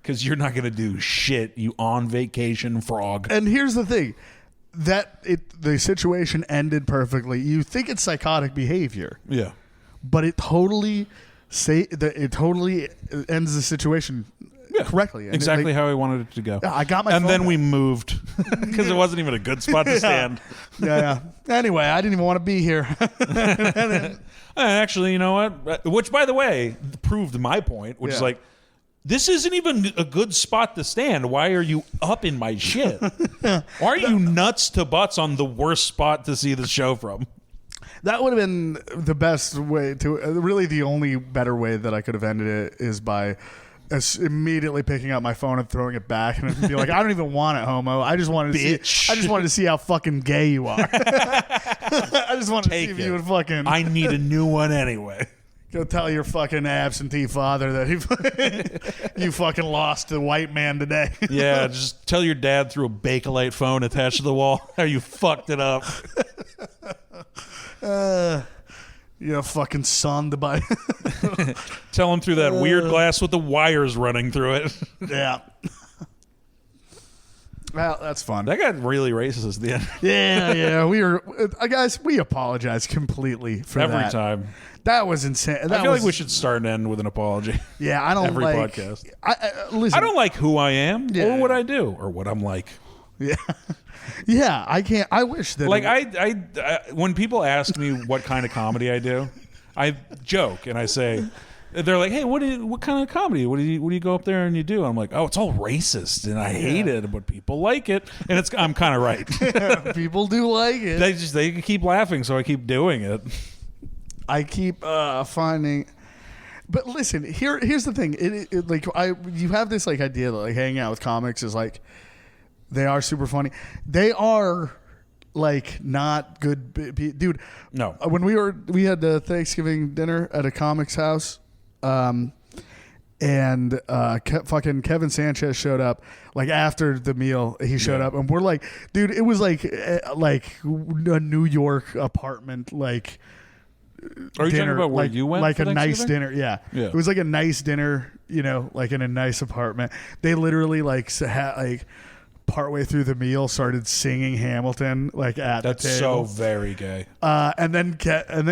Because you're not going to do shit, you on vacation frog. And here's the thing. The situation ended perfectly. You think it's psychotic behavior. Yeah. But it totally ends the situation correctly. And exactly how I wanted it to go. I got my and phone then back. we moved because it wasn't even a good spot to stand. Yeah. Anyway, I didn't even want to be here. Actually, you know what? Which, by the way, proved my point, which is like, this isn't even a good spot to stand. Why are you up in my shit? Why are you nuts to butts on the worst spot to see the show from? That would have been the best way to. Really, the only better way that I could have ended it is by immediately picking up my phone and throwing it back and be like, "I don't even want it, homo. I just wanted to see. I just wanted to see how fucking gay you are. I just wanted to see if you would fucking. I need a new one anyway." Go tell your fucking absentee father that you fucking lost the white man today. Yeah, just tell your dad through a Bakelite phone attached to the wall how you fucked it up. You fucking son to buy. Tell him through that weird glass with the wires running through it. Yeah. Well, that's fun. That got really racist at the end. Yeah. We were, guys. We apologize completely for Every that. time. That was insane. I feel like we should start and end with an apology. Yeah, I don't every like podcast. Listen, I don't like who I am or what I do or what I'm like. Yeah, yeah. I can't. I wish that. Like I when people ask me what kind of comedy I do, I joke and I say, they're like, "Hey, what kind of comedy? What do you go up there and you do?" I'm like, "Oh, it's all racist and I hate it, but people like it." And I'm kind of right. People do like it. They keep laughing, so I keep doing it. I keep finding, but listen. Here's the thing. You have this like idea that like hanging out with comics is like they are super funny. They are like not good, dude. No. When we had the Thanksgiving dinner at a comics house, and fucking Kevin Sanchez showed up like after the meal. He showed up, and we're like, dude, it was like a New York apartment, like. Are you dinner, talking about where like, you went? Like for a nice Thanksgiving? dinner, yeah. It was like a nice dinner, like in a nice apartment. They literally like partway through the meal started singing Hamilton like at That's the so table. very gay. And then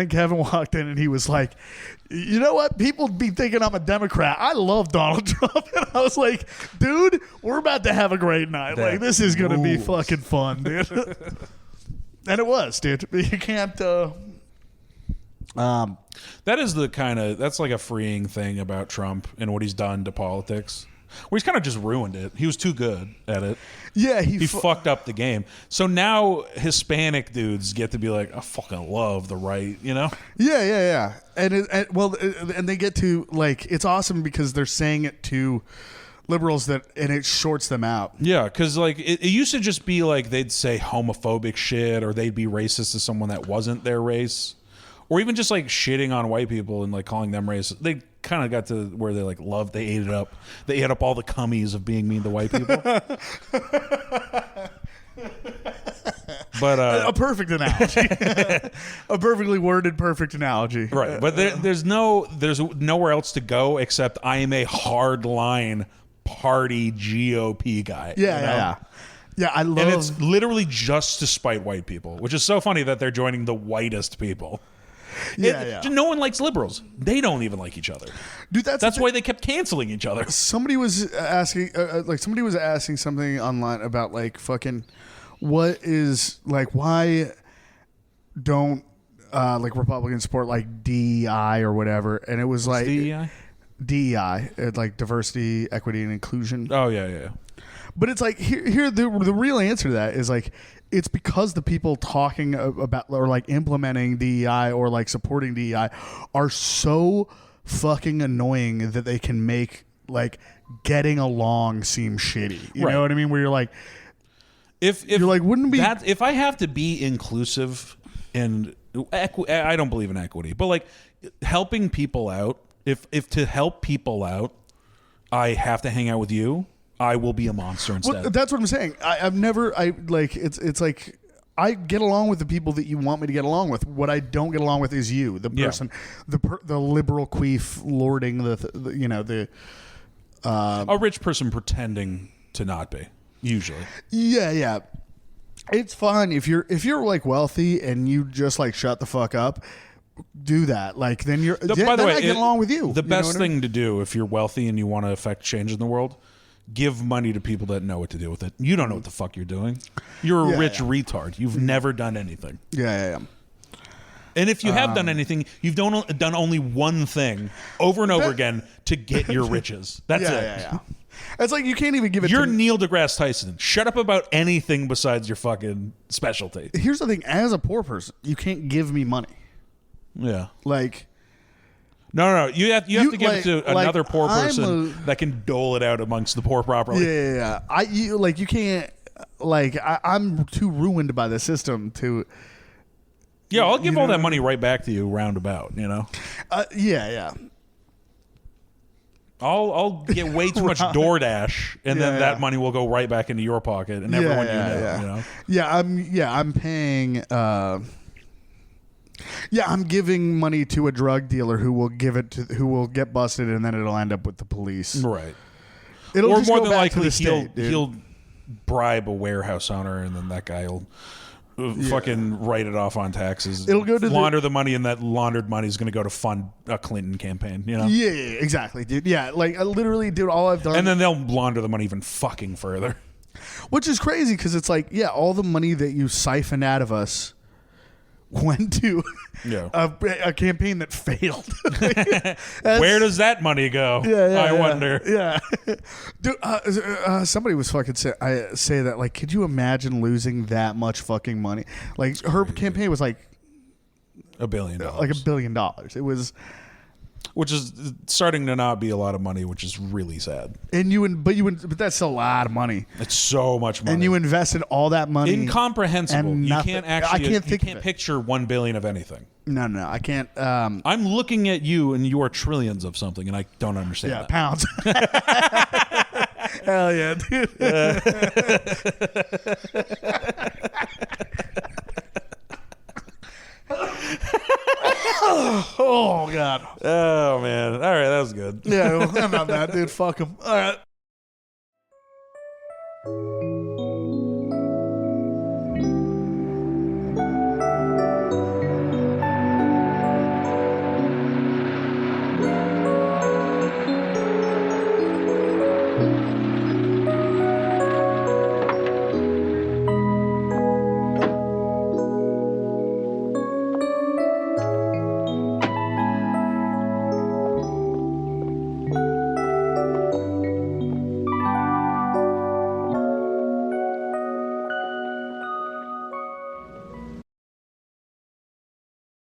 Kevin walked in and he was like, "You know what? People be thinking I'm a Democrat. I love Donald Trump." And I was like, "Dude, we're about to have a great night. Like this is gonna be fucking fun, dude." And it was, dude. You can't. That is that's like a freeing thing about Trump and what he's done to politics. Where he's kind of just ruined it. He was too good at it. Yeah, he fucked up the game. So now Hispanic dudes get to be like, "I fucking love the right," you know? Yeah. And they get to like, it's awesome because they're saying it to liberals and it shorts them out. Yeah, because like it used to just be like they'd say homophobic shit or they'd be racist to someone that wasn't their race. Or even just like shitting on white people and like calling them racist. kind of got to where they like loved. They ate it up. They ate up all the cummies of being mean to white people. But a perfect analogy, a perfectly worded, perfect analogy. Right, but there's nowhere else to go except I am a hardline party GOP guy. Yeah, I love. And it's literally just to spite white people, which is so funny that they're joining the whitest people. No one likes liberals. They don't even like each other. Dude, that's why they kept canceling each other. Somebody was asking, something online about like fucking what is like why don't like Republicans support like DEI or whatever, and it was like DEI, like diversity, equity, and inclusion. Oh yeah. But it's like here the real answer to that is like it's because the people talking about or like implementing DEI or like supporting DEI are so fucking annoying that they can make like getting along seem shitty. You know what I mean? Where you're like, if you're like, wouldn't it be that if I have to be inclusive and I don't believe in equity, but like helping people out. If to help people out, I have to hang out with you. I will be a monster instead. Well, that's what I'm saying. It's like I get along with the people that you want me to get along with. What I don't get along with is you, the person, the liberal queef lording a rich person pretending to not be usually. Yeah. It's fine if you're like wealthy and you just like shut the fuck up. Do that, like then you're. By the way, I get along with you. The best thing to do if you're wealthy and you want to affect change in the world, give money to people that know what to do with it. You don't know what the fuck you're doing. You're a rich retard. You've never done anything. Yeah. And if you have done anything, you've done only one thing over and over again to get your riches. That's it. Yeah. It's like you can't even give it. You're Neil deGrasse Tyson. Shut up about anything besides your fucking specialty. Here's the thing: as a poor person, you can't give me money. Yeah. Like. No. You have to give it to another poor person that can dole it out amongst the poor properly. Yeah. You can't. Like I'm too ruined by the system to. Yeah, I'll give all that money right back to you roundabout. You know. Yeah. I'll get way too much DoorDash, and then that money will go right back into your pocket and everyone you know. I'm paying. I'm giving money to a drug dealer who will get busted, and then it'll end up with the police. Right. It'll or just more go than back likely to the state, he'll bribe a warehouse owner, and then that guy will fucking write it off on taxes. It'll go to launder the money, and that laundered money is going to go to fund a Clinton campaign. You know? Yeah, exactly, dude. Yeah, like I literally, dude, all I've done, and then they'll launder the money even fucking further. Which is crazy because it's like, all the money that you siphoned out of us went to a campaign that failed. Where does that money go? I wonder. Yeah. Dude, somebody was fucking say that, like, could you imagine losing that much fucking money? Like, her campaign was like $1 billion. Like $1 billion. It was. Which is starting to not be a lot of money, which is really sad. But that's still a lot of money. It's so much money. And you invested all that money. Incomprehensible. And you can't actually. I can't you can't picture $1 billion of anything. No, I can't. I'm looking at you, and you are trillions of something, and I don't understand. Yeah, that. Pounds. Hell yeah, dude. Oh God. Oh man. All right, that was good. Yeah, well, I'm not that dude. Fuck him. All right.